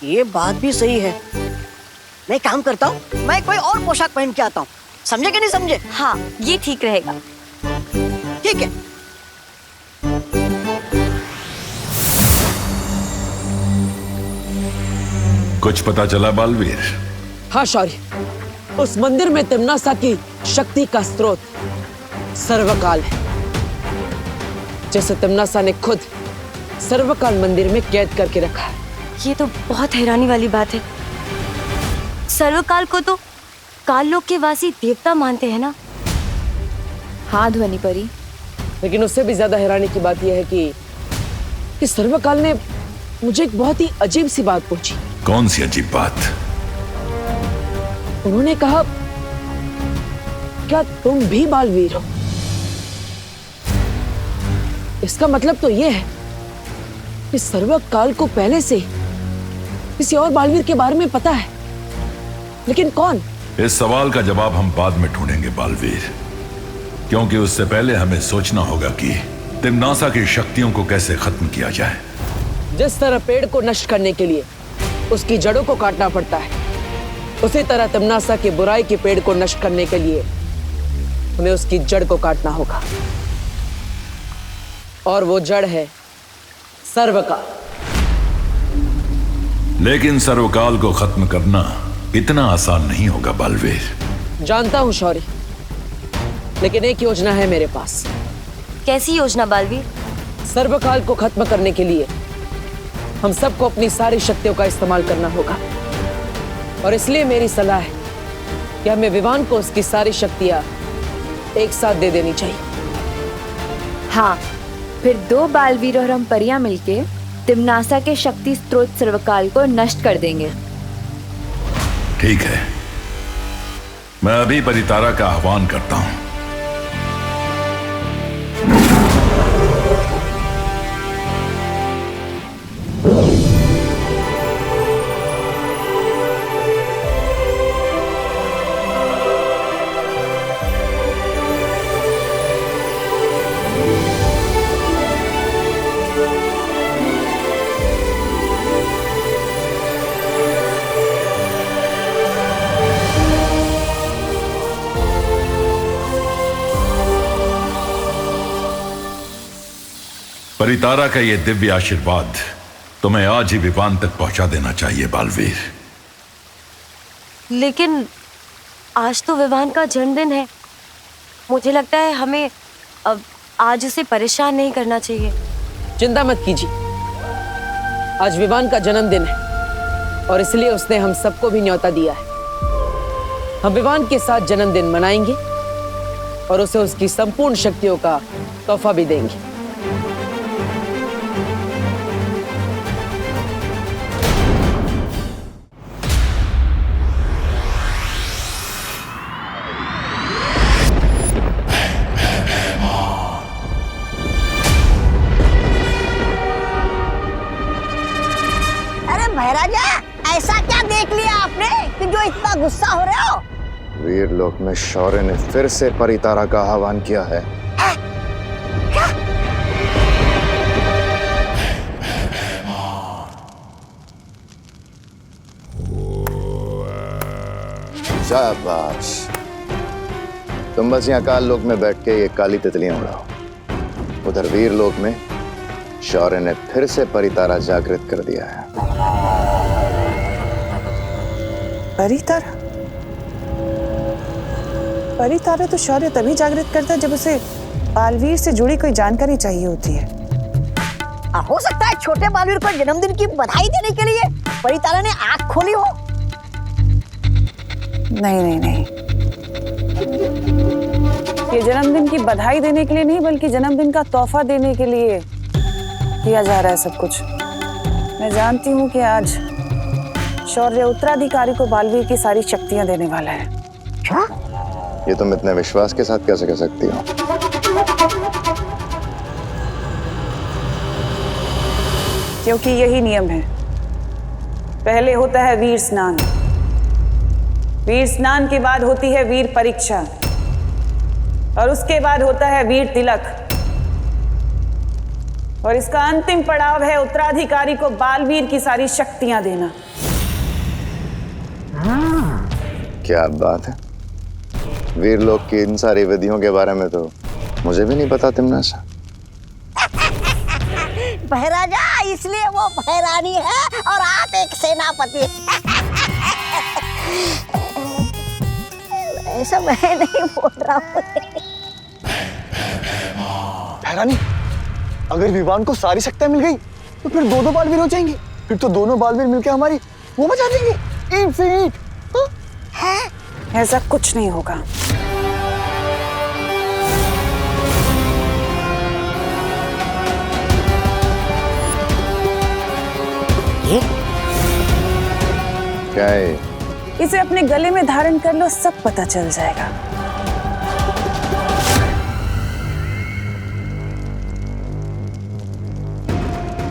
ये बात भी सही है। मैं काम करता हूँ, मैं कोई और पोशाक पहन के आता हूँ। समझे कि नहीं समझे? हाँ, ये ठीक रहेगा। ठीक है। कुछ पता चला बालवीर? हाँ शौर्य, उस मंदिर में तिम्नासा की शक्ति का स्रोत सर्वकाल है, जैसे तिम्नासा ने खुद सर्वकाल मंदिर में कैद करके रखा है। ये तो बहुत हैरानी वाली बात है। सर्वकाल को तो काल लोक के वासी देवता मानते हैं ना? हाँ ध्वनि परी, लेकिन उससे भी ज्यादा हैरानी की बात यह है कि सर्वकाल ने मुझे एक बहुत ही अजीब सी बात पूछी। कौन सी अजीब बात? उन्होंने कहा, क्या तुम भी बालवीर हो? इसका मतलब तो यह है कि सर्वकाल को पहले से किसी और बालवीर के बारे में पता है, लेकिन कौन? इस सवाल का जवाब हम बाद में ढूंढेंगे बालवीर, क्योंकि उससे पहले हमें सोचना होगा कि तिम्नासा की शक्तियों को कैसे खत्म किया जाए। जिस तरह पेड़ को नष्ट करने के लिए उसकी जड़ों को काटना पड़ता है, उसी तरह तिम्नासा की बुराई के पेड़ को नष्ट करने के लिए हमें उसकी जड़ को काटना होगा। और वो जड़ है सर्वकाल। लेकिन सर्वकाल को खत्म करना इतना आसान नहीं होगा बालवीर। जानता हूं शौर्य, लेकिन एक योजना है मेरे पास। कैसी योजना बालवीर? सर्वकाल को खत्म करने के लिए हम सबको अपनी सारी शक्तियों का इस्तेमाल करना होगा, और इसलिए मेरी सलाह है कि हमें विवान को उसकी सारी शक्तियां एक साथ दे देनी चाहिए। हाँ, फिर 2 बालवीर और हम परियां मिलके तिम्नासा के शक्ति स्रोत सर्वकाल को नष्ट कर देंगे। ठीक है, मैं अभी परितारा का आह्वान करता हूं। परितारा का ये दिव्य आशीर्वाद तुम्हें आज ही विवान तक पहुंचा देना चाहिए बालवीर। लेकिन आज तो विवान का जन्मदिन है, मुझे लगता है हमें अब आज उसे परेशान नहीं करना चाहिए। चिंता मत कीजिए, आज विवान का जन्मदिन है और इसलिए उसने हम सबको भी न्योता दिया है। हम विवान के साथ जन्मदिन मनाएंगे और उसे उसकी संपूर्ण शक्तियों का तोहफा भी देंगे। महाराजा, ऐसा क्या देख लिया आपने कि जो इतना गुस्सा हो रहे हो? वीरलोक में शौर्य ने फिर से परितारा का आह्वान किया है। क्या? शाबाश, तुम बस यहाँ काल लोक में बैठ के ये काली तितलियां उड़ाओ। उधर वीरलोक में शौर्य ने फिर से परितारा जागृत कर दिया है। परितारा? परितारा तो शौर्य तभी जागृत करता है जब उसे बालवीर से जुड़ी कोई जानकारी चाहिए होती है। हो सकता है छोटे बालवीर को जन्मदिन की बधाई देने के लिए परितारा ने आंख खोली हो। नहीं नहीं नहीं, ये जन्मदिन की बधाई देने के लिए नहीं बल्कि जन्मदिन का तोहफा देने के लिए किया जा रहा है सब कुछ। मैं जानती हूँ कि आज शौर्य उत्तराधिकारी को बालवीर की सारी शक्तियां देने वाला है। क्या? ये तुम इतने विश्वास के साथ कैसे कह सकती हो? क्योंकि यही नियम है। पहले होता है वीर स्नान, वीर स्नान के बाद होती है वीर परीक्षा, और उसके बाद होता है वीर तिलक, और इसका अंतिम पड़ाव है उत्तराधिकारी को बालवीर की सारी शक्तियां देना। क्या बात है, वीरलोक की इन सारी विधियों के बारे में तो मुझे भी नहीं पता तिम्नासा। महाराजा, इसलिए वो महारानी है और आप एक सेनापति। ऐसा मैं नहीं बोल रहा हूँ। महारानी, अगर विवान को सारी शक्तियां मिल गई तो फिर 2-2 बालवीर हो जाएंगे। फिर तो दोनों बालवीर मिलकर हमारी वो बचा देंगे। ईंट से ईंट। ऐसा कुछ नहीं होगा। ये क्या है? इसे अपने गले में धारण कर लो, सब पता चल जाएगा।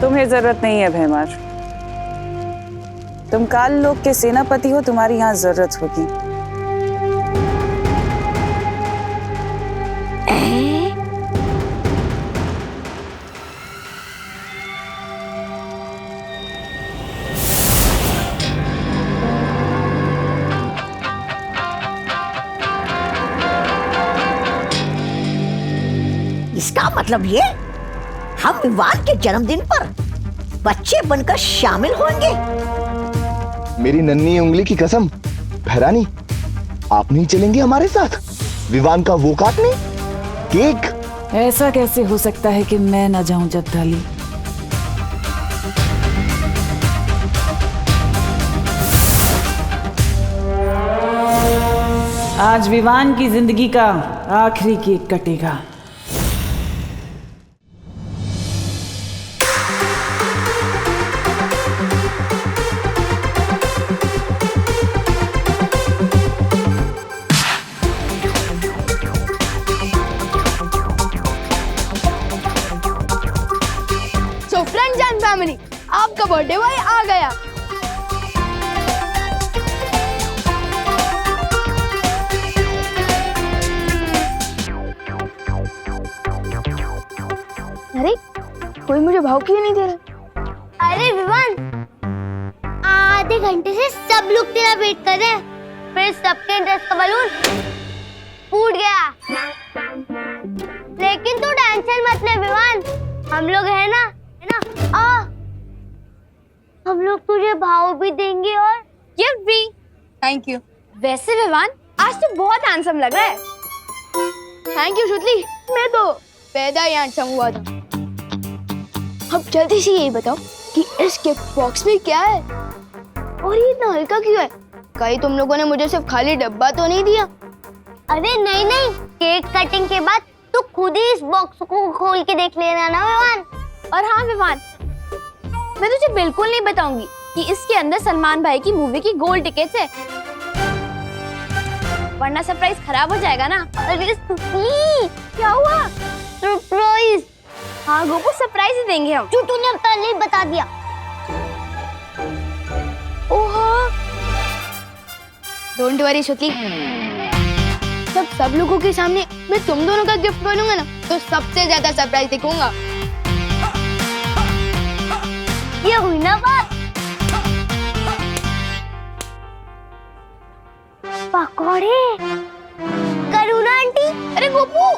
तुम्हें जरूरत नहीं है भैमार, तुम काल लोक के सेनापति हो, तुम्हारी यहां जरूरत होगी। इसका मतलब ये हम विवान के जन्मदिन पर बच्चे बनकर शामिल होंगे। मेरी नन्ही उंगली की कसम, भैरानी आप नहीं चलेंगे हमारे साथ? विवान का वो काटने केक? ऐसा कैसे हो सकता है कि मैं ना जाऊं जब्दाली? आज विवान की जिंदगी का आखिरी केक कटेगा। सो फ्रेंड्स एंड फैमिली, आपका बर्थडे बॉय आ गया। अरे कोई मुझे भाव क्यों नहीं दे रहा? अरे विवान, आधे घंटे से सब लोग तेरा वेट कर रहे हैं, फिर सबके ड्रेस का बलून फूट गया। लेकिन तू टेंशन मत ले विवान, हम लोग है ना हम लोग तुझे भाव भी देंगे और गिफ्ट भी। Thank you. वैसे विवान, आज तो बहुत हैंडसम लग रहा है। थैंक यू शुतली, मैं तो पैदा ही हैंडसम हुआ था। अब जल्दी से यही बताओ कि इस गिफ्ट बॉक्स में क्या है और ये इतना हल्का क्यों है? कहीं तुम लोगों ने मुझे सिर्फ खाली डब्बा तो नहीं दिया? अरे नहीं नहीं, केक कटिंग के बाद तू खुद ही इस बॉक्स को खोल के देख लेना ना विवान। और हाँ विवान, मैं तुझे बिल्कुल नहीं बताऊंगी कि इसके अंदर सलमान भाई की मूवी की गोल्ड टिकट्स है, वरना सरप्राइज खराब हो जाएगा ना। अरे सुखी, क्या हुआ? सरप्राइज? हाँ गोपू, सरप्राइज ही देंगे हम। जो तूने अब पहले ही बता दिया। ओहो, डोंट वरी शुतली, सब लोगों के सामने मैं तुम दोनों का गिफ्ट बनूंगा ना, तो सबसे ज्यादा सरप्राइज दिखाऊंगा। ये हुई ना बात। पकौड़े करुणा आंटी। अरे गोपू,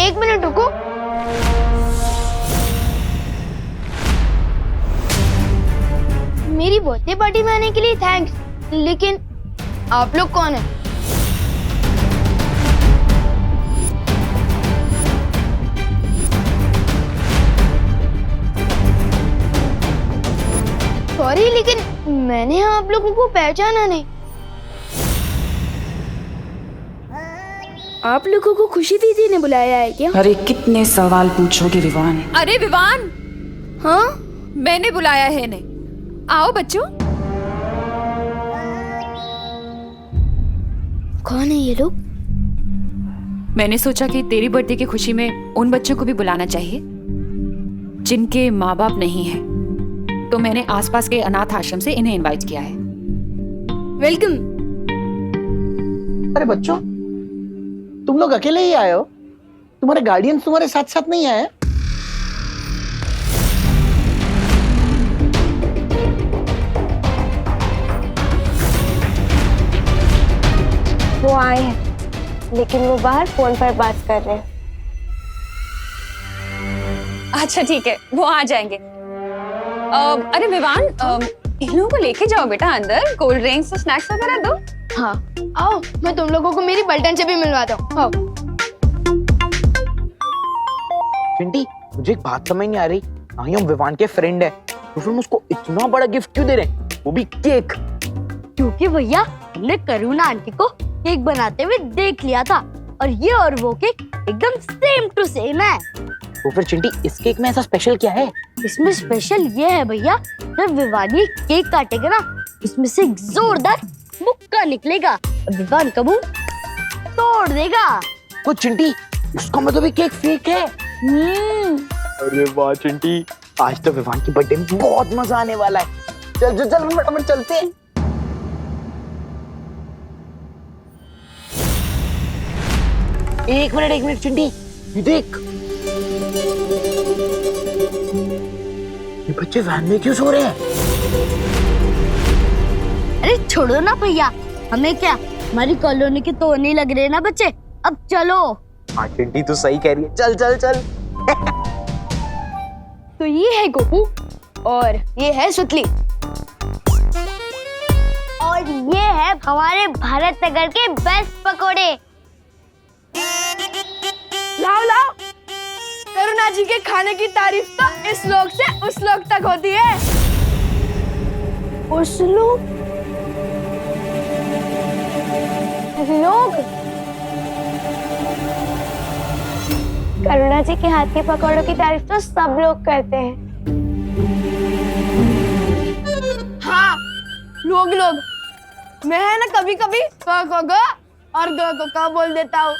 एक मिनट रुको। मेरी बर्थडे पार्टी में आने के लिए थैंक्स, लेकिन आप लोग कौन हैं? सॉरी, लेकिन मैंने आप लोगों को पहचाना नहीं। आप लोगों को खुशी दीदी ने बुलाया है क्या? अरे कितने सवाल पूछोगे विवान? अरे विवान, हाँ, मैंने बुलाया है इन्हें। आओ बच्चों। कौन है ये लोग? मैंने सोचा कि तेरी बर्थडे की खुशी में उन बच्चों को भी बुलाना चाहिए जिनके माँ बाप नहीं है, तो मैंने आसपास के अनाथ आश्रम से इन्हें इनवाइट किया है। वेलकम। अरे बच्चों, तुम लोग अकेले ही आए हो? तुम्हारे गार्डियंस तुम्हारे साथ साथ नहीं आए? वो आए हैं, लेकिन वो बाहर फोन पर बात कर रहे हैं। अच्छा ठीक है, वो आ जाएंगे। अरे विवान, इन लोगों को लेके जाओ बेटा अंदर, कोल्ड ड्रिंक्स और स्नैक्स वगैरह दो। हाँ आओ, मैं तुम लोगों को मेरी पलटन से भी मिलवाता हूँ। आओ। चिंटी, मुझे एक बात समझ नहीं आ रही। हाँ, हम विवान के फ्रेंड है, तो फिर हम उसको इतना बड़ा गिफ्ट क्यों दे रहे हैं, वो भी केक? क्योंकि भैया हमने करुणा आंटी को केक बनाते हुए देख लिया था, और ये और वो केक एकदम सेम टू सेम है। तो फिर चिंटी, इस केक में ऐसा स्पेशल क्या है? इसमें स्पेशल ये है भैया, जब विवानी केक काटेगा ना, इसमें से एक जोरदार मुक्का निकलेगा और विवान का मुंह तोड़ देगा। वो चिंटी, उसका मतलब केक फेक है। अरे वाह चिंटी, आज तो विवान की बर्थडे में बहुत मजा आने वाला है। चल चल चल फटाफट चलते हैं। एक मिनट चिंटी, ये देख, ये बच्चे वैन में क्यों सो रहे हैं? अरे छोड़ो ना भैया, हमें क्या, हमारी कॉलोनी के तो नहीं लग रहे ना बच्चे, अब चलो। हाँ चिंटी तू सही कह रही है, चल चल चल। तो ये है गोपू और ये है सुतली और ये है हमारे भारत नगर के बेस्ट पकोड़े। लाओ लाओ, करुणा जी के खाने की तारीफ तो इस लोक से उस लोक तक होती है। उस लोक करुणा जी के हाथ के पकौड़ों की तारीफ तो सब लोग करते हैं। हाँ, लोग मैं है ना कभी कभी ग और ग बोल देता हूँ।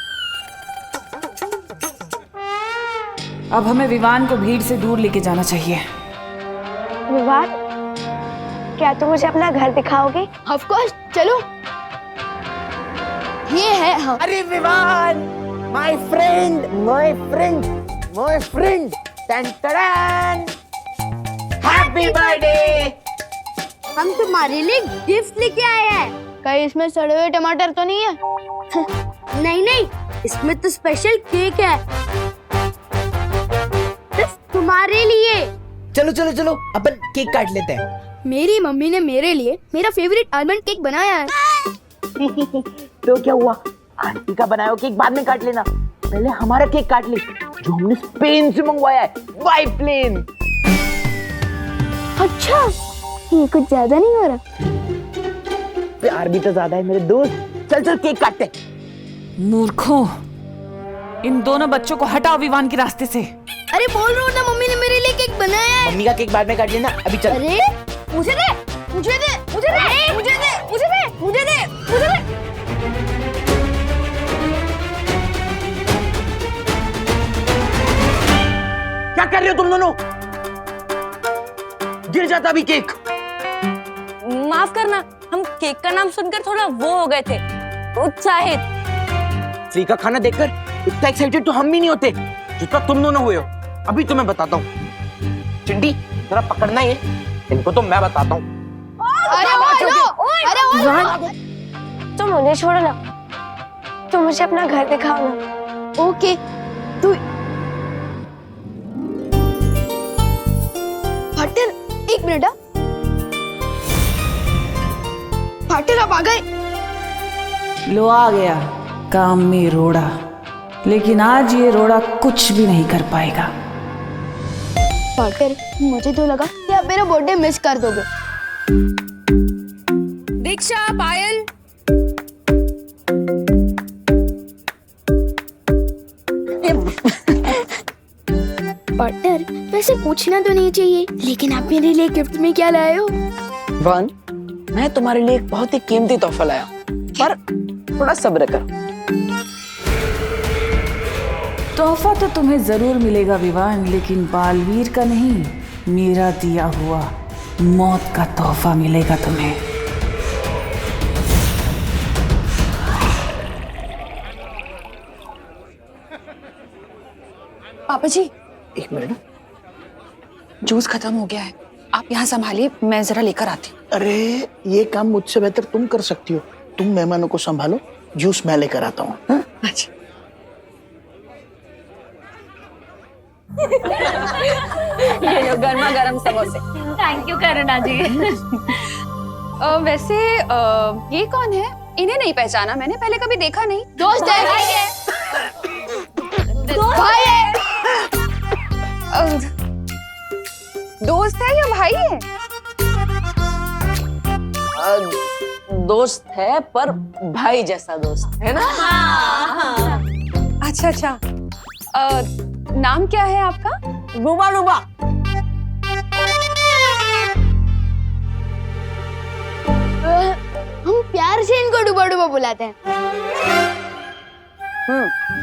अब हमें विवान को भीड़ से दूर लेके जाना चाहिए। विवान, क्या तुम मुझे अपना घर दिखाओगे? ऑफ कोर्स, चलो। ये है हम। अरे विवान, माय फ्रेंड, टन हैप्पी बर्थडे। हम तुम्हारे लिए गिफ्ट लेके आए हैं। कहीं इसमें सड़े हुए टमाटर तो नहीं है? नहीं, इसमें तो स्पेशल केक है सिर्फ तुम्हारे लिए। चलो अपन केक काट लेते हैं। मेरी मम्मी ने मेरे लिए मेरा फेवरेट आलमंड केक बनाया है। तो क्या हुआ, आंटी का बनाया हुआ केक बाद में काट लेना, पहले हमारा केक काट ले जो हमने स्पेन से मंगवाया है बाय प्लेन। अच्छा, ये कुछ ज्यादा नहीं हो रहा? प्यार भी तो ज्यादा है मेरे दोस्त। चल केक काटते। मूर्खों, इन दोनों बच्चों को हटाओ विवान के रास्ते से। अरे बोल रहा हूँ ना, मम्मी ने मेरे लिए केक बनाया है। मम्मी का केक बाद में काट लेना, अभी चल। अरे मुझे दे। क्या कर रहे हो तुम दोनों? गिर जाता अभी केक। माफ करना, हम केक का नाम सुनकर थोड़ा वो हो गए थे, उत्साहित। फ्री का खाना देखकर इतना एक्साइटेड तो हम भी नहीं होते जितना तुम दोनों हुए हो। अभी तुम्हें बताता हूँ। चिंटी, जरा पकड़ना है इनको, तो मैं बताता हूँ। तुम मुझे छोड़ो ना, तुम मुझे अपना घर दिखाओ ना। ओके, तू फाटर, एक मिनट। फाटर आप आ गए। लो आ गया काम में रोड़ा, लेकिन आज ये रोड़ा कुछ भी नहीं कर पाएगा। फाटर, मुझे तो लगा कि आप मेरा बर्थडे मिस कर दोगे। दीक्षा, पायल, पार्टनर, वैसे पूछना तो नहीं चाहिए, लेकिन आप मेरे लिए गिफ्ट में क्या लाए हो? वन, मैं तुम्हारे लिए एक बहुत ही कीमती तोहफा लाया, पर थोड़ा सब्र करो। तोहफा तो तुम्हें जरूर मिलेगा विवान, लेकिन बालवीर का नहीं, मेरा दिया हुआ मौत का तोहफा मिलेगा तुम्हें। पापा जी, एक मिनट। जूस खत्म हो गया है, आप यहाँ संभालिए, मैं जरा लेकर आती हूँ। अरे ये काम मुझसे बेहतर तुम कर सकती हो। तुम मेहमानों को संभालो, जूस मैं लेकर आता हूँ। अच्छा। ये लो गर्मा गर्म समोसे। थैंक यू करुणा जी। वैसे ये कौन है? इन्हें नहीं पहचाना मैंने, पहले कभी देखा नहीं। दोस्त है। भाई है। दोस्त है या भाई है? दोस्त है, पर भाई जैसा दोस्त है ना। अच्छा। नाम क्या है आपका? रूबा रूबा। हम प्यार से इनको डुबा डुबा बुलाते हैं।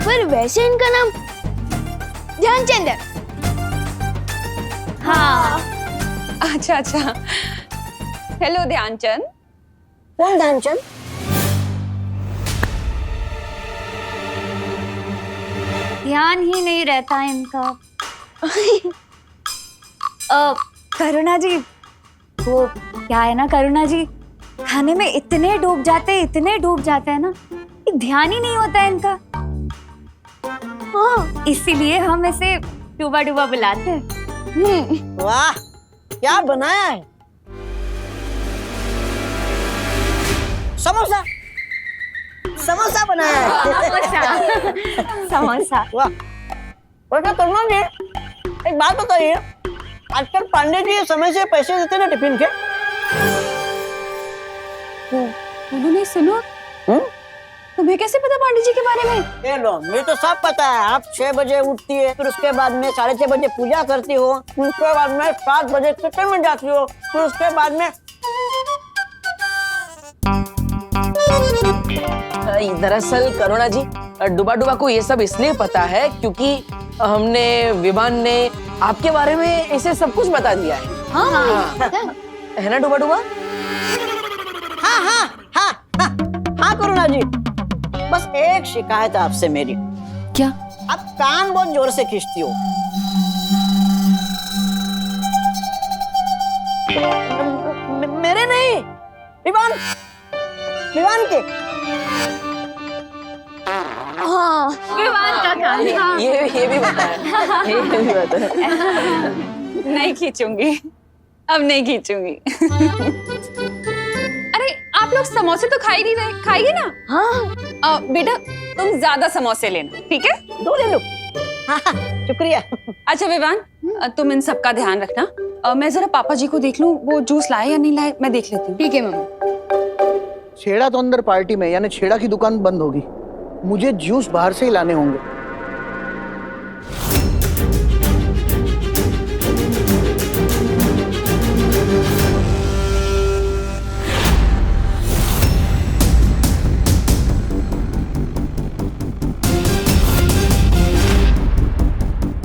पर वैसे इनका नाम ध्यानचंद है। हाँ। अच्छा अच्छा। हेलो ध्यानचंद। कौन ध्यानचंद? ध्यान ही नहीं रहता इनका। करुणा जी, वो क्या है ना करुणा जी, खाने में इतने डूब जाते हैं ना कि ध्यान ही नहीं होता है इनका। हाँ, इसीलिए हम इसे डूबा डूबा बुलाते हैं। वाह, क्या बनाया है? समोसा, समोसा बनाया है। समोसा। वाह। वैसे करुणा जी, एक बात बताइए, आजकल पांडे जी समय से पैसे देते ना टिफिन के? उन्होंने सुनो। तुम्हें कैसे पता पांडे जी के बारे में? ये लो, मुझे तो सब पता है। आप 6 बजे उठती है, फिर उसके बाद में 6:30 बजे पूजा करती हो, उसके बाद में 7 बजे किचन में जाती हो, फिर उसके बाद में दरअसल करुणा जी, डुबा डुबा को ये सब इसलिए पता है क्योंकि हमने विवान ने आपके बारे में इसे सब कुछ बता दिया है। हाँ। है ना डुबा डुबा? हाँ हाँ हाँ हाँ हाँ करुणा जी, बस एक शिकायत है आपसे मेरी। क्या? आप कान बहुत जोर से खींचती हो। मेरे नहीं, विवान, विवान के। हाँ, विवान का कान। ये भी बताया। ये भी बताया। नहीं खींचूंगी, अब नहीं खींचूंगी। अरे आप लोग समोसे तो खा ही नहीं रहे, खाइए ना। हाँ। बेटा तुम ज्यादा समोसे लेना, ठीक है? 2 ले लो। हाँ, शुक्रिया। अच्छा विवान, तुम इन सब का ध्यान रखना। मैं जरा पापा जी को देख लूं, वो जूस लाए या नहीं लाए, मैं देख लेती हूँ। ठीक है मम्मी। छेड़ा तो अंदर पार्टी में, यानी छेड़ा की दुकान बंद होगी। मुझे जूस बाहर से ही लाने होंगे।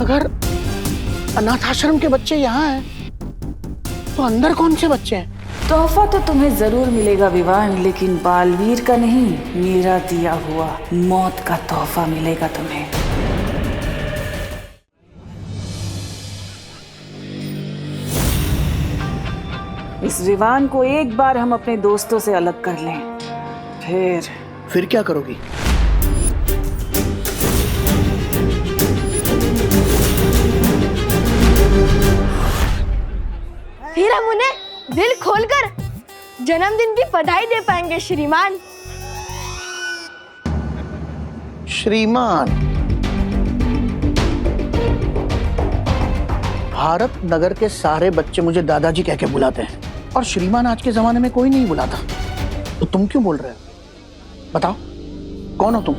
अगर अनाथ आश्रम के बच्चे यहाँ हैं, तो अंदर कौन से बच्चे हैं? तोहफा तो तुम्हें जरूर मिलेगा विवान, लेकिन बालवीर का नहीं, मेरा दिया हुआ मौत का तोहफा मिलेगा तुम्हें। इस विवान को एक बार हम अपने दोस्तों से अलग कर लें, फिर क्या करोगी? फिर हम उन्हें दिल खोलकर जन्मदिन की बधाई दे पाएंगे श्रीमान। श्रीमान, भारत नगर के सारे बच्चे मुझे दादाजी कह के बुलाते हैं, और श्रीमान आज के जमाने में कोई नहीं बुलाता। तो तुम क्यों बोल रहे हो? बताओ, कौन हो तुम?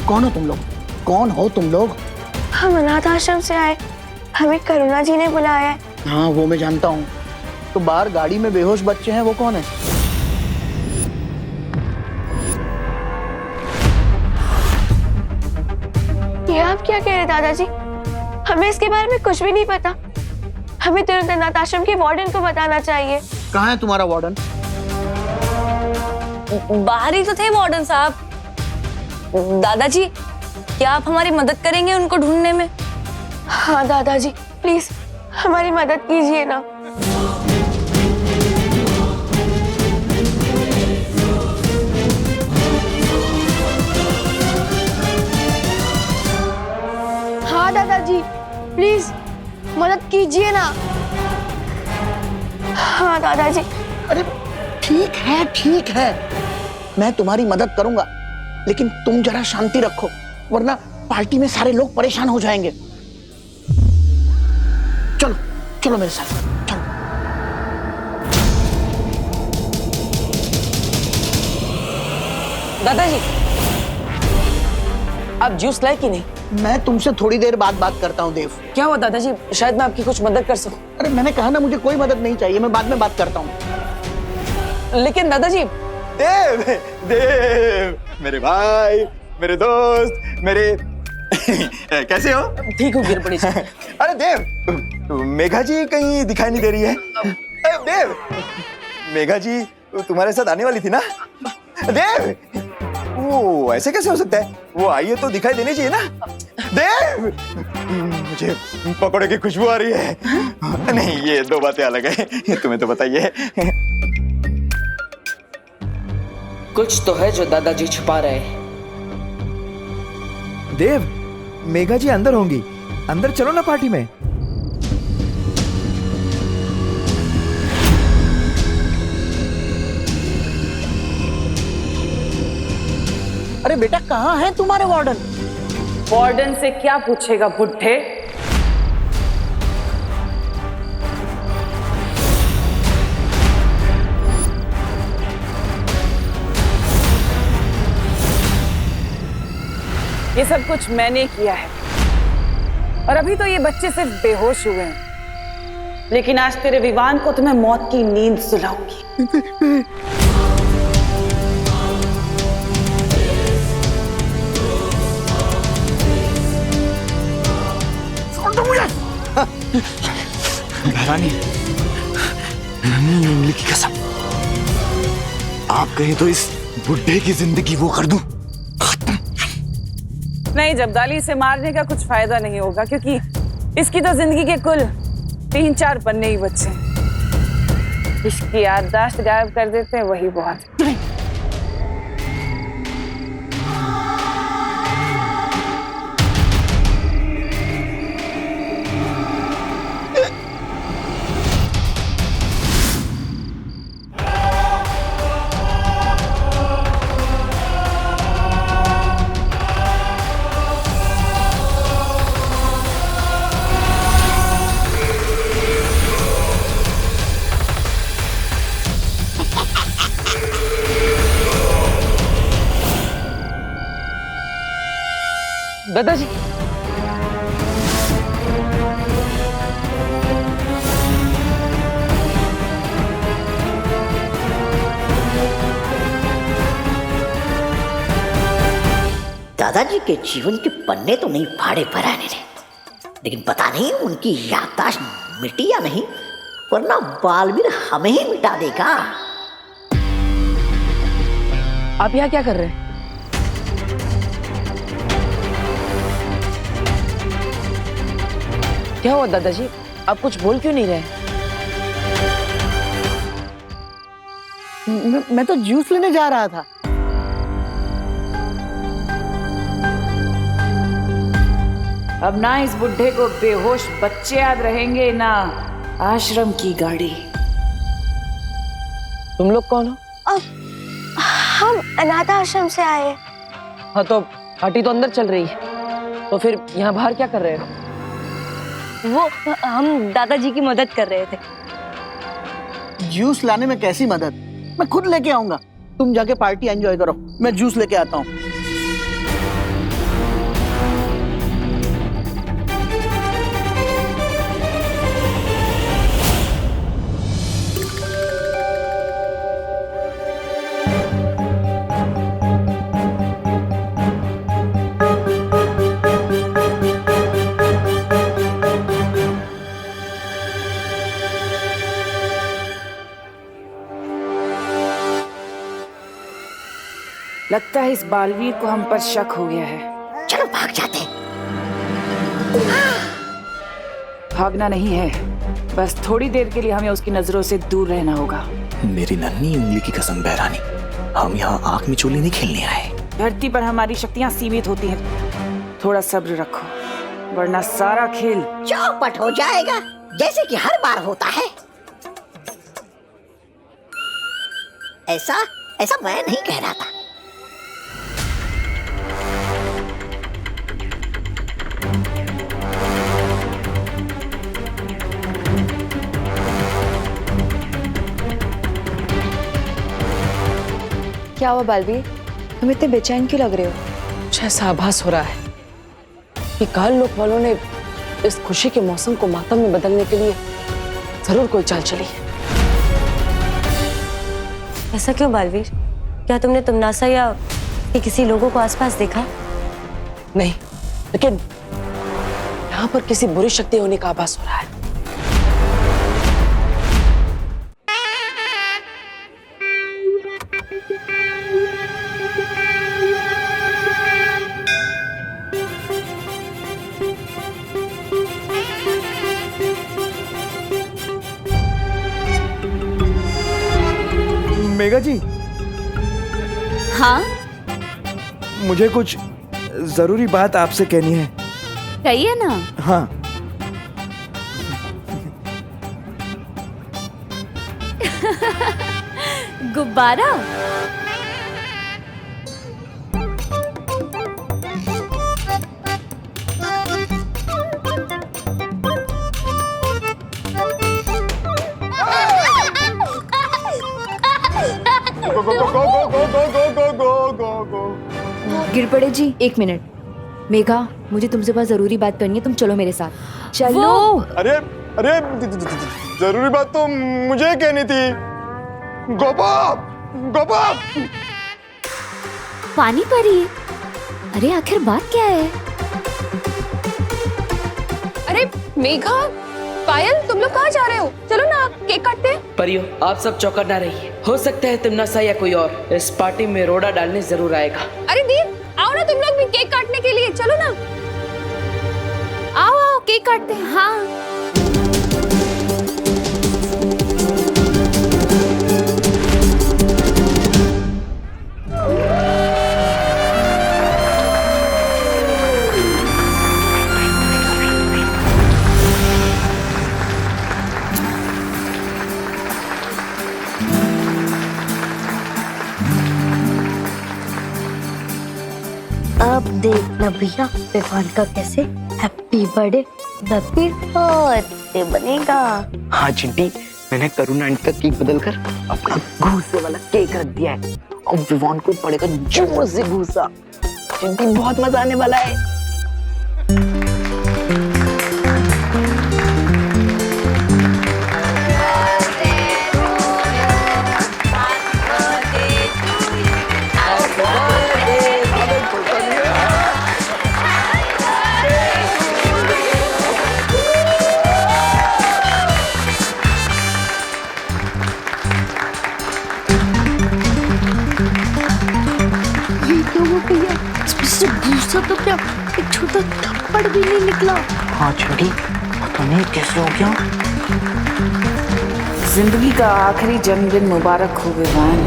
कौन हो तुम लोग? कौन हो तुम लोग? हम अनाथ आश्रम से आए, हमें करुणा जी ने बुलाया है। हाँ, वो मैं जानता हूँ। तो बाहर गाड़ी में बेहोश बच्चे हैं, वो कौन है? ये आप क्या कह रहे दादाजी? हमें इसके बारे में कुछ भी नहीं पता। हमें तुरंत अनाथ आश्रम के वार्डन को बताना चाहिए। कहाँ है तुम्हारा वार्डन? बाहर ही तो थे वार्डन साहब। दादाजी, क्या आप हमारी मदद करेंगे उनको ढूंढने में? हाँ दादाजी, प्लीज हमारी मदद कीजिए ना। हाँ दादाजी, प्लीज मदद कीजिए ना। हाँ दादाजी। अरे ठीक है, मैं तुम्हारी मदद करूंगा, लेकिन तुम जरा शांति रखो, वरना पार्टी में सारे लोग परेशान हो जाएंगे। चलो चलो मेरे साथ, चलो। दादाजी, आप जूस लाए कि नहीं? मैं तुमसे थोड़ी देर बाद बात करता हूँ देव। क्या हुआ दादाजी? शायद मैं आपकी कुछ मदद कर सकूं। अरे मैंने कहा ना, मुझे कोई मदद नहीं चाहिए, मैं बाद में बात करता हूँ। लेकिन दादाजी। देव, देव, मेरे भाई, मेरे दोस्त, मेरे कैसे हो? ठीक हो गिरपड़ी जी। अरे देव, मेघा जी कहीं दिखाई नहीं दे रही है। देव, मेघा जी तुम्हारे साथ आने वाली थी ना? देव, वो ऐसे कैसे हो सकता है? वो आई है तो दिखाई देनी चाहिए ना? देव, मुझे पकौड़े की खुशबू आ रही है। नहीं, ये दो बातें अलग है, ये तुम्हें तो बताइए। कुछ तो है जो दादाजी छुपा रहे हैं। देव, मेघा जी अंदर होंगी, अंदर चलो ना पार्टी में। अरे बेटा, कहाँ है तुम्हारे वार्डन? वार्डन से क्या पूछेगा बुढ़े? ये सब कुछ मैंने किया है और अभी तो ये बच्चे सिर्फ बेहोश हुए हैं, लेकिन आज तेरे विवान को तुम्हें मौत की नींद सुलाऊंगी। रानी, नन्ही उंगली की कसम, आप कहें तो इस बुढ़े की जिंदगी वो कर दूं। नहीं जब्दाली, इसे मारने का कुछ फायदा नहीं होगा क्योंकि इसकी तो जिंदगी के कुल 3-4 पन्ने ही बचे हैं। इसकी याददाश्त गायब कर देते हैं, वही बहुत। दादाजी, दादाजी के जीवन के पन्ने तो नहीं फाड़े भराने ने, लेकिन पता नहीं उनकी याददाश्त मिटी या नहीं, वरना बालवीर हमें ही मिटा देगा। आप यहाँ क्या कर रहे हैं? क्या हुआ दादाजी, आप कुछ बोल क्यों नहीं रहे? मैं तो जूस लेने जा रहा था। अब ना इस बुढ़े को बेहोश बच्चे याद रहेंगे, ना आश्रम की गाड़ी। तुम लोग कौन हो? हम अनाथ आश्रम से आए हैं। हाँ तो पार्टी तो अंदर चल रही है, तो फिर यहाँ बाहर क्या कर रहे हो? वो हम दादाजी की मदद कर रहे थे। जूस लाने में कैसी मदद? मैं खुद लेके आऊंगा। तुम जाके पार्टी एंजॉय करो, मैं जूस लेके आता हूँ। लगता है इस बालवीर को हम पर शक हो गया है। चलो भाग जाते हैं। भागना नहीं है, बस थोड़ी देर के लिए हमें उसकी नजरों से दूर रहना होगा। मेरी नन्ही उंगली की कसम बहरानी, हम यहाँ आंख मिचोली नहीं खेलने आए। धरती पर हमारी शक्तियाँ सीमित होती हैं, थोड़ा सब्र रखो, वरना सारा खेल चौपट हो जाएगा, जैसे कि हर बार होता है। ऐसा मैं नहीं कह रहा था। क्या हुआ बालवीर, तुम इतने बेचैन क्यों लग रहे हो? मुझे ऐसा आभास हो रहा है कि काल लोक वालों ने इस खुशी के मौसम को मातम में बदलने के लिए जरूर कोई चाल चली है। ऐसा क्यों बालवीर? क्या तुमने तुमनासा या कि किसी लोगों को आसपास देखा? नहीं, लेकिन यहाँ पर किसी बुरी शक्ति होने का आभास हो रहा है। मेघा जी। हाँ, मुझे कुछ जरूरी बात आपसे कहनी है। कहिए ना। हाँ। गुब्बारा? गिरपड़े जी, 1 मिनट। मेघा, मुझे तुमसे बहुत जरूरी बात करनी है, तुम चलो मेरे साथ। चलो। अरे अरे, जरूरी बात तो मुझे कहनी थी। गोपाल, गोपाल। पानी परी। अरे आखिर बात क्या है? अरे मेघा, पायल, तुम लोग कहाँ जा रहे हो? चलो ना, केक काटते हैं। परियो, आप सब चौकट ना रहिए। हो सकता है तिमनासा या कोई और इस पार्टी में रोड़ा डालने जरूर आएगा। अरे दी, आओ ना तुम लोग भी केक काटने के लिए, चलो ना। आओ आओ, केक काटते हैं। हाँ। अब देखना भैया विवान का कैसे हैप्पी बर्थडे बनेगा। हाँ चिंटी, मैंने करुणा आंटी का केक बदलकर अपना घूसे वाला केक रख दिया है और विवान को पड़ेगा जोर से घूसा। चिंटी, बहुत मजा आने वाला है। भूसा तो क्या, एक छोटा थप्पड़ भी नहीं निकला। हाँ चिंटी, पता नहीं कैसे हो गया। जिंदगी का आखिरी जन्मदिन मुबारक हो विवान।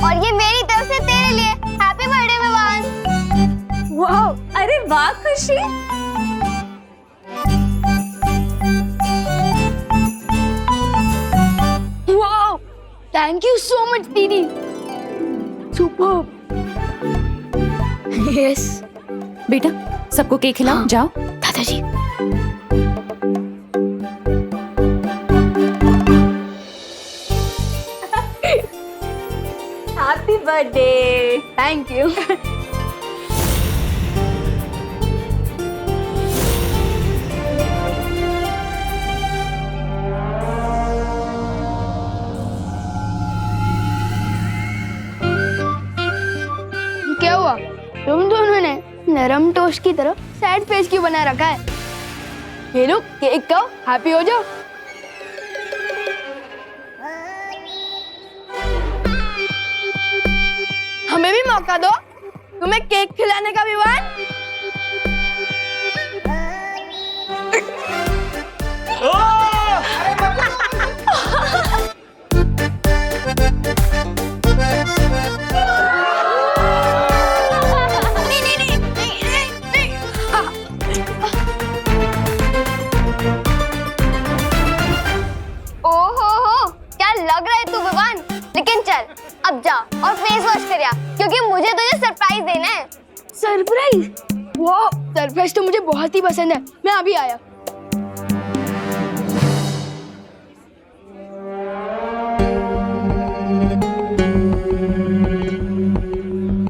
और ये मेरी तरफ से तेरे लिए हैप्पी बर्थडे विवान। वाह, अरे वाह खुशी। वाह, थैंक यू सो मच दीदी। सुपर। यस। बेटा, सबको केक खिलाओ। हाँ। जाओ। दादाजी। Happy birthday. Thank you. क्या हुआ? तुम दोनों ने नरम टोस्ट की तरह सैड फेस क्यों बना रखा है? ये लो केक खाओ, हैप्पी हो जाओ। हमें भी मौका दो, तुम्हें केक खिलाने का विवान। ओहो, क्या लग रहा है तू विवान? लेकिन चल अब जा और फेस वॉश कर आ, क्योंकि मुझे तुझे सरप्राइज देना है। सरप्राइज? वाह, सरप्राइज तो मुझे बहुत ही पसंद है। मैं अभी आया।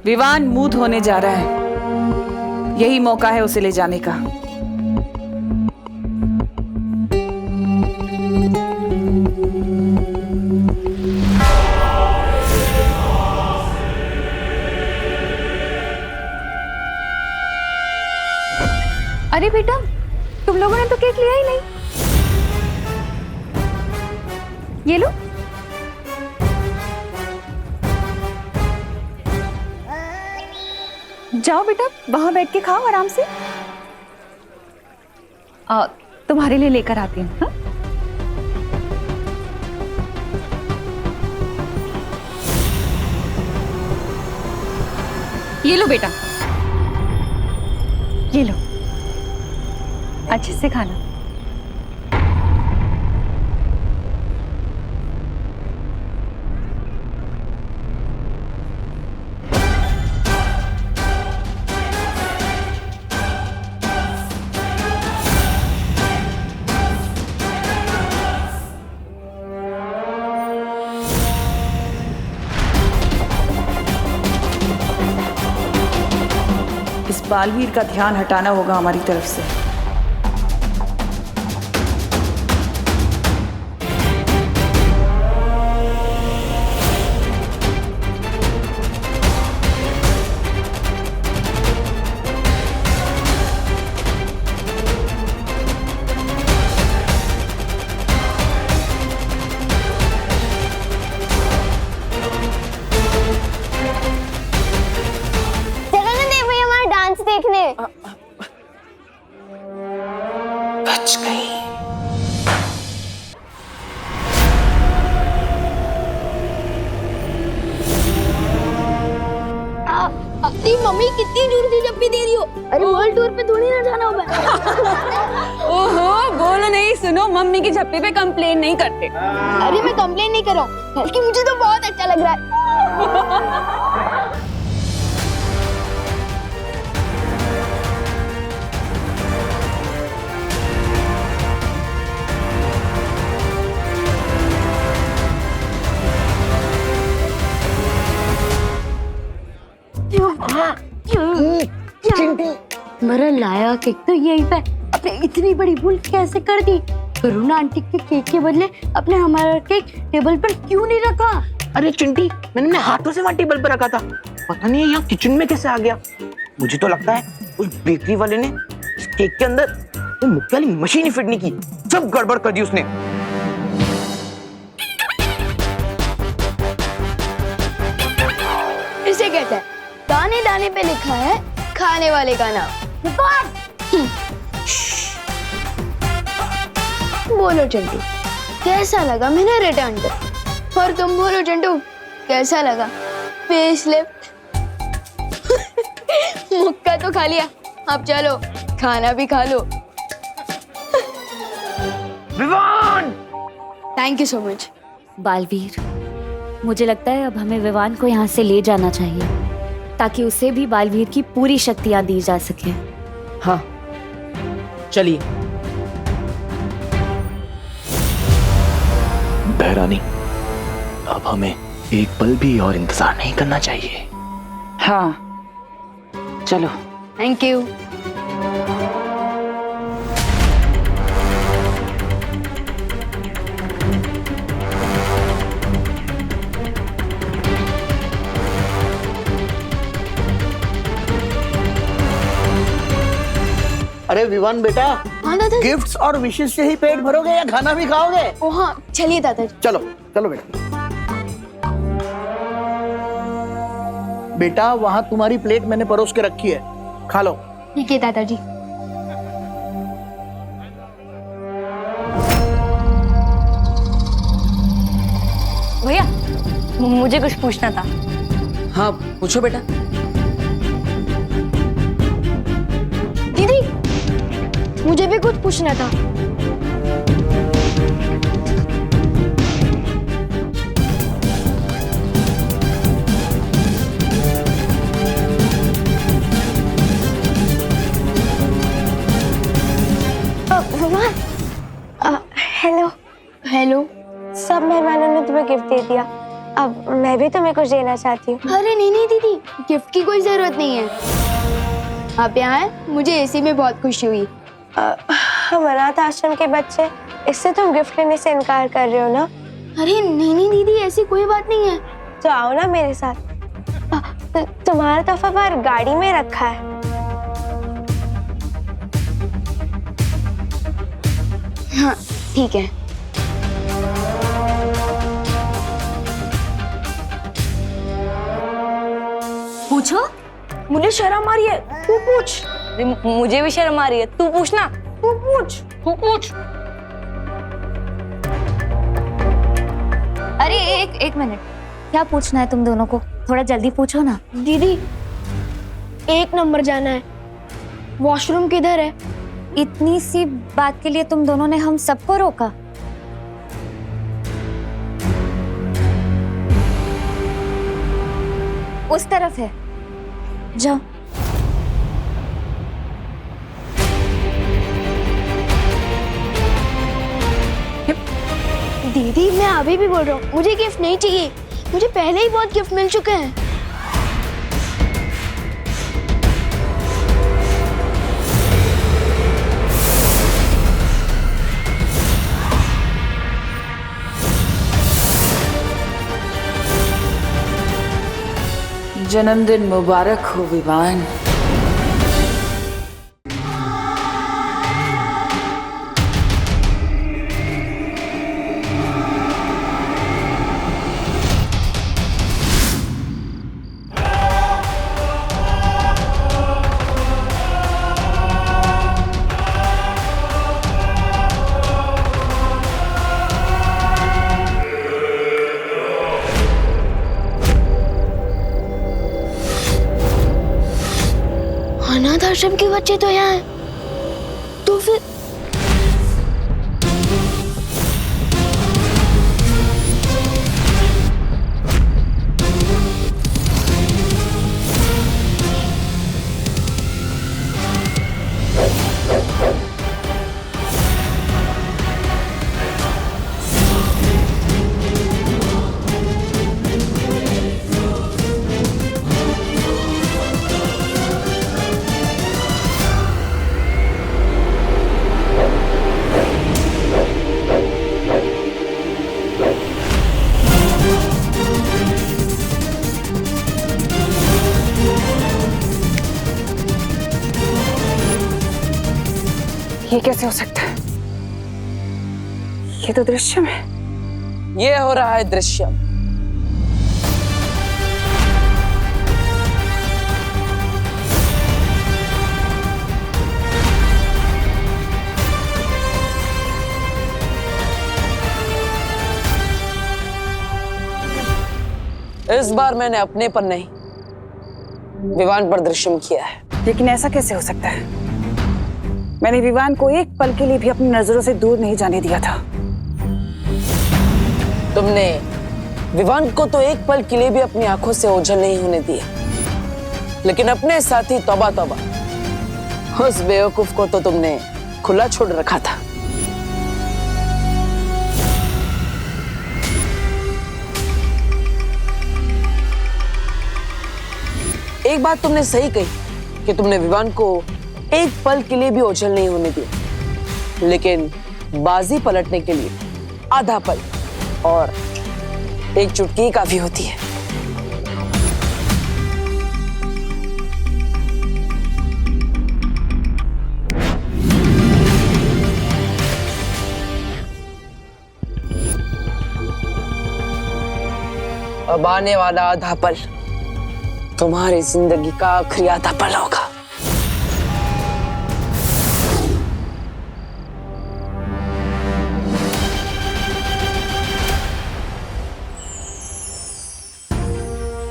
विवान मूड होने जा रहा है, यही मौका है उसे ले जाने का। अरे बेटा, तुम लोगों ने तो केक लिया ही नहीं। ये लो। जाओ बेटा, वहां बैठ के खाओ आराम से। तुम्हारे लिए लेकर आती हूँ। हाँ? ये लो बेटा, ये लो, अच्छे से खाना। इस बालवीर का ध्यान हटाना होगा हमारी तरफ से। बच गई। अपनी मम्मी कितनी दूर से जब भी दे रही हो। अरे वर्ल्ड टूर पे थोड़ी ना जाना होगा। ओहो, बोलो नहीं, सुनो, मम्मी की झप्पी पे कंप्लेन नहीं करते। अरे मैं कंप्लेन नहीं कर रहा हूँ, बल्कि मुझे तो बहुत अच्छा लग रहा है। मरा लाया केक तो यही पे, अपने इतनी बड़ी भूल कैसे कर दी? करुणा आंटी के केक के बदले अपने हमारा केक टेबल पर क्यों नहीं रखा? अरे चिंटी, मैंने अपने हाथों से वहाँ टेबल पर रखा था, पता नहीं यहाँ किचन में कैसे आ गया। मुझे तो लगता है उस बेकरी वाले ने इस केक के अंदर वो मुक्के वाली मशीन ही फिट नहीं की, सब गड़बड़ कर दी उसने। इसे कहते हैं दाने दाने पे लिखा है खाने वाले का नाम। बोलो चंटू, कैसा लगा मैंने रिटर्न कर? और तुम बोलो चंटू, कैसा लगा फेस लिफ्ट? मुक्का तो खा लिया, अब चलो खाना भी खा लो। Vivaan! Thank you so much. Baalveer, मुझे लगता है अब हमें विवान को यहाँ से ले जाना चाहिए, ताकि उसे भी बालवीर की पूरी शक्तियां दी जा सके। हाँ, चलिए। बहरानी, अब हमें एक पल भी और इंतजार नहीं करना चाहिए। हाँ, चलो। Thank you. अरे विवान बेटा, हाँ दादा। गिफ्ट्स और विशेष से ही पेट भरोगे या खाना भी खाओगे? ओ हाँ, चलिए दादाजी। चलो चलो बेटा। बेटा, वहां तुम्हारी प्लेट मैंने परोस के रखी है, खा लो। ठीक है दादाजी। भैया, मुझे कुछ पूछना था। हाँ, पूछो बेटा। दीदी, मुझे भी कुछ पूछना था। हेलो। हेलो। सब मेहमानों ने तुम्हें गिफ्ट दे दिया, अब मैं भी तुम्हें कुछ देना चाहती हूँ। अरे नहीं नहीं दीदी, गिफ्ट की कोई जरूरत नहीं है। आप यहाँ आए, मुझे इसी में बहुत खुशी हुई। हम अनाथ आश्रम के बच्चे, इससे तुम गिफ्ट लेने से इनकार कर रहे हो ना? अरे नहीं नहीं दीदी, ऐसी कोई बात नहीं है। तो आओ ना मेरे साथ। तुम्हारा तोहफा बाहर गाड़ी में रखा है। हाँ ठीक है। पूछो। मुझे शर्म आ रही है, तू पूछ। मुझे भी शर्म आ रही है, तू पूछना। तू पूछ। तू पूछ। अरे एक मिनट, क्या पूछना है तुम दोनों को? थोड़ा जल्दी पूछो ना। दीदी 1 नंबर जाना है, वॉशरूम किधर है? इतनी सी बात के लिए तुम दोनों ने हम सबको रोका? उस तरफ है, जाओ। दीदी मैं अभी भी बोल रहा हूँ, मुझे गिफ्ट नहीं चाहिए। मुझे पहले ही बहुत गिफ्ट मिल चुके हैं। जन्मदिन मुबारक हो विवान। अनाथ आश्रम के बच्चे तो यहाँ हैं, तो फिर ये कैसे हो सकता है? ये तो दृश्यम है। ये हो रहा है दृश्यम। इस बार मैंने अपने पर नहीं, विवान पर दृश्यम किया है। लेकिन ऐसा कैसे हो सकता है? मैंने विवान को एक पल के लिए भी अपनी नजरों से दूर नहीं जाने दिया था। तुमने विवान को तो एक पल के लिए भी अपनी आंखों से ओझल नहीं होने दिया, लेकिन अपने साथी तौबा तौबा, उस बेवकूफ को तो तुमने खुला छोड़ रखा था। एक बात तुमने सही कही कि तुमने विवान को एक पल के लिए भी ओझल नहीं होने दिया, लेकिन बाजी पलटने के लिए आधा पल और एक चुटकी काफी होती है। अब आने वाला आधा पल तुम्हारी जिंदगी का आखिरी आधा पल होगा।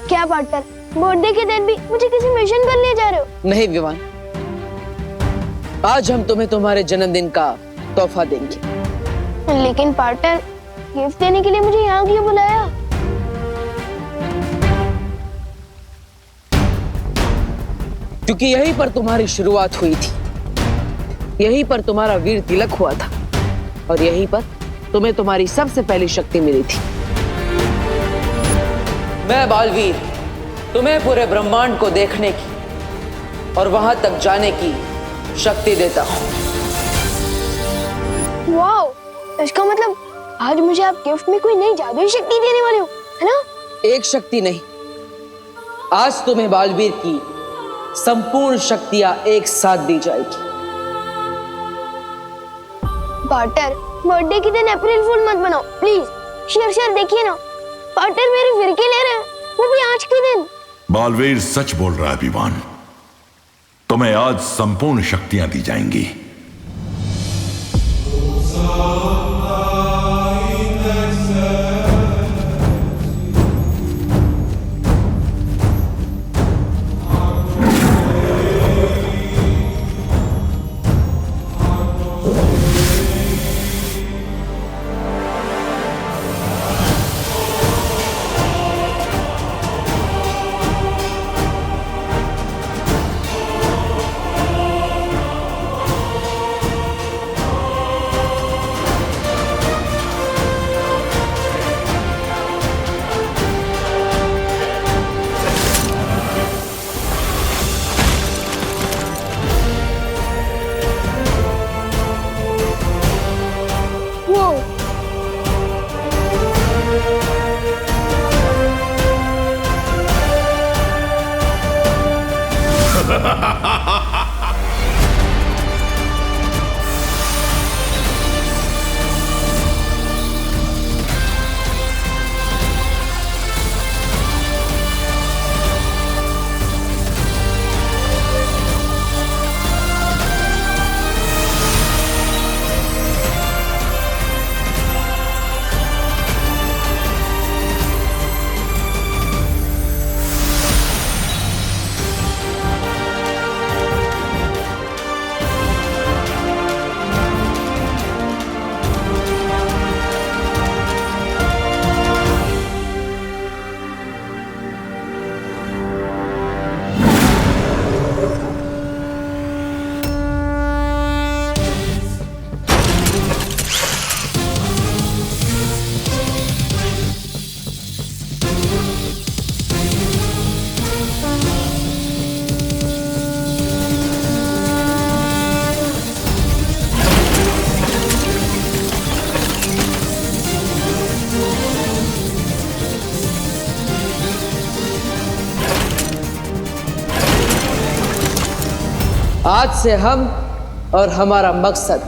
क्या पार्टनर, बर्थडे के दिन भी मुझे किसी मिशन पर ले जा रहे हो? नहीं विवान, आज हम तुम्हें तुम्हारे जन्मदिन का तोहफा देंगे। लेकिन पार्टनर, गिफ्ट देने के लिए मुझे यहाँ क्यों बुलाया? क्योंकि यहीं पर तुम्हारी शुरुआत हुई थी, यहीं पर तुम्हारा वीर तिलक हुआ था, और यहीं पर तुम्हें तुम्हारी सबसे पहली शक्ति मिली थी। मैं बालवीर तुम्हें पूरे ब्रह्मांड को देखने की और वहां तक जाने की शक्ति देता हूं। वाओ, इसका मतलब आज मुझे आप गिफ्ट में कोई नई जादुई शक्ति देने वाले हो, है ना? एक शक्ति नहीं, आज तुम्हें बालवीर की संपूर्ण शक्तियां एक साथ दी जाएगी। पार्टनर, बर्थडे के दिन अप्रैल फूल मत बनाओ प्लीज। शेर देखिए ना, पार्टनर मेरी फिरकी ले रहे हैं, वो भी आज के दिन। बालवीर सच बोल रहा है विवान, तुम्हें आज संपूर्ण शक्तियां दी जाएंगी। आज से हम और हमारा मकसद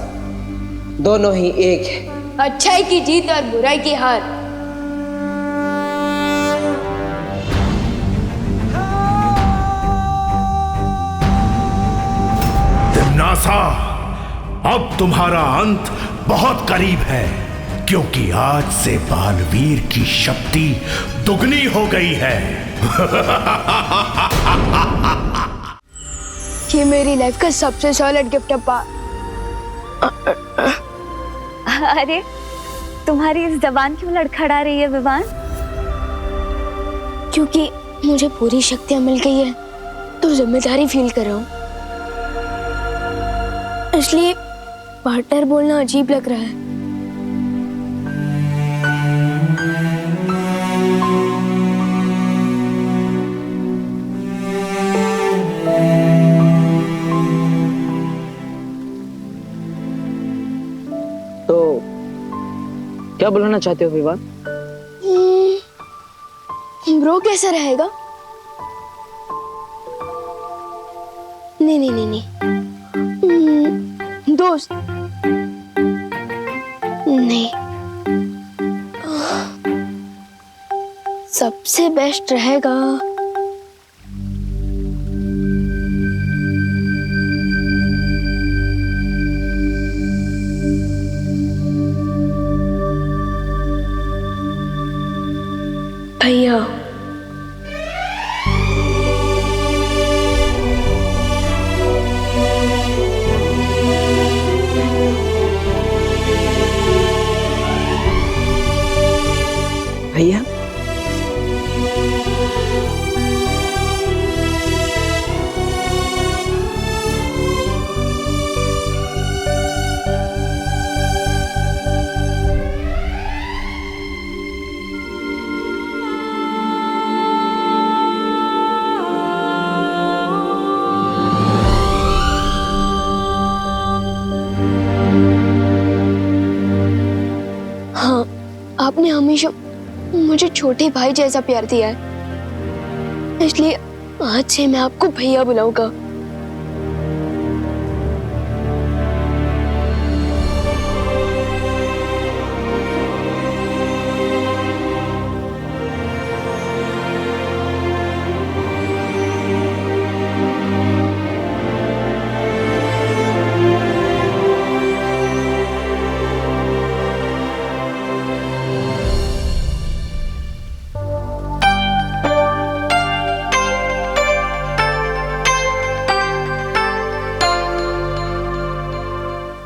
दोनों ही एक है। अच्छाई की जीत और बुराई की हार। तिम्नासा, अब तुम्हारा अंत बहुत करीब है, क्योंकि आज से बालवीर की शक्ति दुगनी हो गई है। ये मेरी लाइफ का सबसे सॉलिड गिफ्ट है पा। अरे तुम्हारी इस जबान क्यों लड़खड़ा रही है विवान? क्योंकि मुझे पूरी शक्तियां मिल गई है तो जिम्मेदारी फील कर रहा हूँ, इसलिए पार्टनर बोलना अजीब लग रहा है। क्या बुलाना चाहते हो विवान? ब्रो कैसा रहेगा? नहीं नहीं नहीं नहीं, दोस्त नहीं, सबसे बेस्ट रहेगा भैया। भैया मुझे छोटे भाई जैसा प्यार दिया है, इसलिए आज से मैं आपको भैया बुलाऊंगा।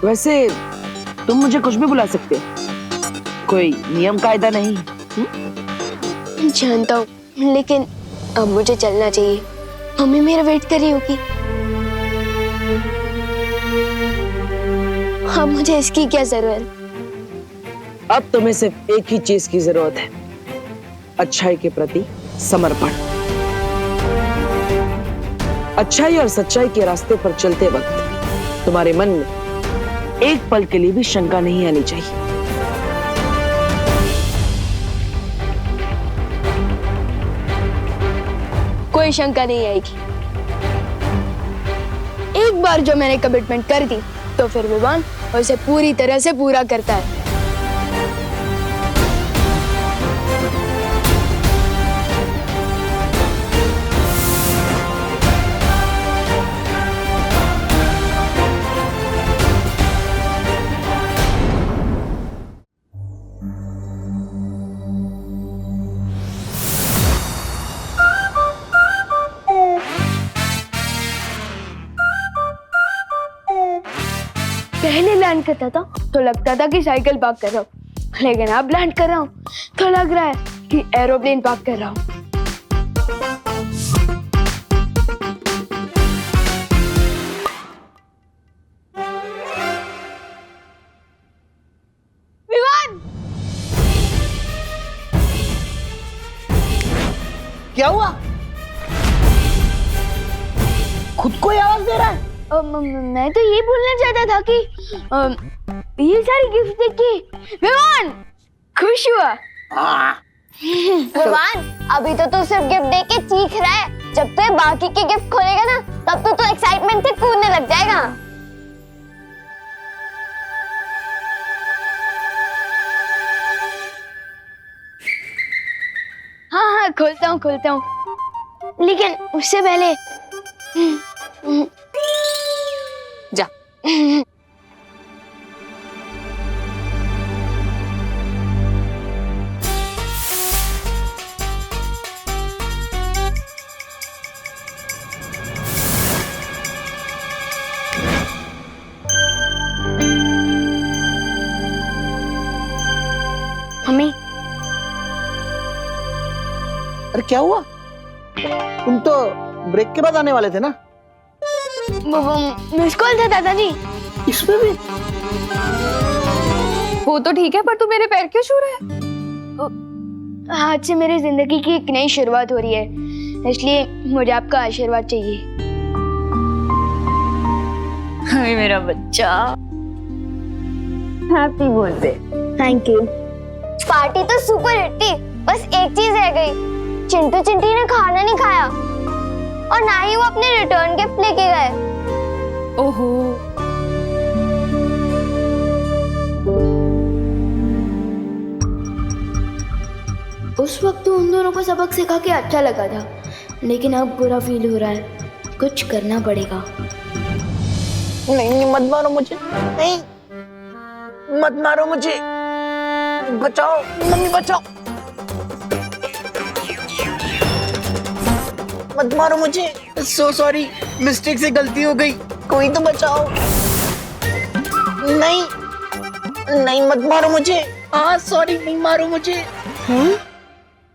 वैसे तुम मुझे कुछ भी बुला सकते हो, कोई नियम कायदा नहीं। जानता हूँ, लेकिन अब मुझे चलना चाहिए। मम्मी मेरा वेट कर रही होगी। अब मुझे इसकी क्या जरूरत? अब तुम्हें सिर्फ एक ही चीज की जरूरत है, अच्छाई के प्रति समर्पण। अच्छाई और सच्चाई के रास्ते पर चलते वक्त तुम्हारे मन में एक पल के लिए भी शंका नहीं आनी चाहिए। कोई शंका नहीं आएगी। एक बार जो मैंने कमिटमेंट कर दी तो फिर विवान उसे पूरी तरह से पूरा करता है। पहले लैंड करता था तो लगता था कि साइकिल पार्क कर रहा हूँ, लेकिन अब लैंड कर रहा हूँ तो लग रहा है कि एरोप्लेन पार्क कर रहा हूँ। विमान! क्या हुआ? खुद को ही आवाज दे रहा है? मैं तो ये बोलना चाहता था कि ये सारी गिफ्ट देख के विमान खुश हुआ। विमान, अभी तो तू सिर्फ गिफ्ट दे के चीख रहा है। जब तू बाकी के गिफ्ट खोलेगा ना, तब तो एक्साइटमेंट से कूदने लग जाएगा। हाँ, खोलता हूँ, लेकिन उससे पहले जा। मम्मी, अरे क्या हुआ? तुम तो ब्रेक के बाद आने वाले थे ना? मिस कॉल था दादाजी। इसमें भी? वो तो ठीक है, पर तू मेरे पैर क्यों छू रहा है? आज से मेरी जिंदगी की एक नई शुरुआत हो रही है, इसलिए मुझे आपका आशीर्वाद चाहिए। हाय मेरा बच्चा, happy birthday. Thank you. Party तो सुपर हिट थी, बस एक चीज रह गई। चिंटू चिंटी ने खाना नहीं खाया और ना ही वो अपने रिटर्न गिफ्ट लेके गए। ओहो, उस वक्त तो उन दोनों को सबक सिखा के अच्छा लगा था, लेकिन अब बुरा फील हो रहा है। कुछ करना पड़ेगा। नहीं, मत मारो मुझे, नहीं, मत मारो मुझे, बचाओ मम्मी, बचाओ, मत मारो मुझे। सो सॉरी, मिस्टेक से गलती हो गई, कोई तो बचाओ। नहीं नहीं, मत मारो मुझे। हाँ सॉरी, नहीं मारो मुझे। हाँ?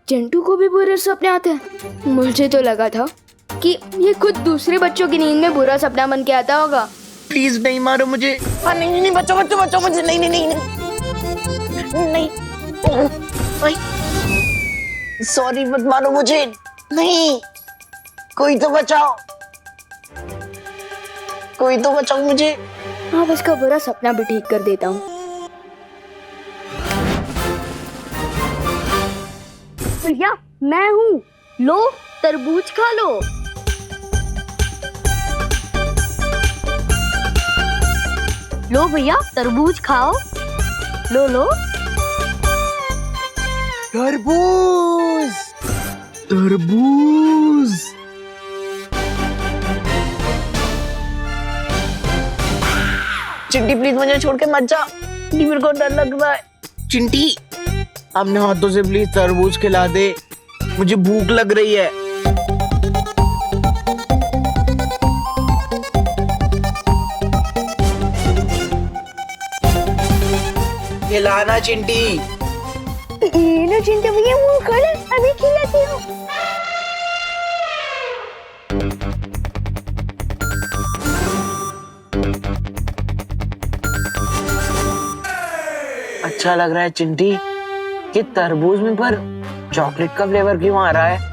चिंटू को भी बुरे सपने आते हैं? मुझे तो लगा था कि ये खुद दूसरे बच्चों की नींद में बुरा सपना बन के आता होगा। प्लीज नहीं मारो मुझे। हाँ नहीं नहीं, बचाओ बचाओ बचाओ मुझे। नहीं नहीं नहीं नहीं, नहीं, सॉरी, मत मारो मुझे। नहीं, कोई तो बचाओ, कोई तो बचाओ मुझे। हाँ, बस का बुरा सपना भी ठीक कर देता हूँ। भैया मैं हूँ, लो तरबूज खा लो। लो भैया तरबूज खाओ, लो लो। तरबूज, तरबूज। चिंटी प्लीज मुझे छोड़ के मत जा, मेरे को डर लग रहा है। चिंटी अपने हाथों से प्लीज तरबूज खिला दे, मुझे भूख लग रही है। खिलाना चिंटी। ये लो चिंटी भैया मुंह खोलो, अभी खिलाती हूँ। अच्छा लग रहा है चिंटी, कि तरबूज में पर चॉकलेट का फ्लेवर क्यों आ रहा है?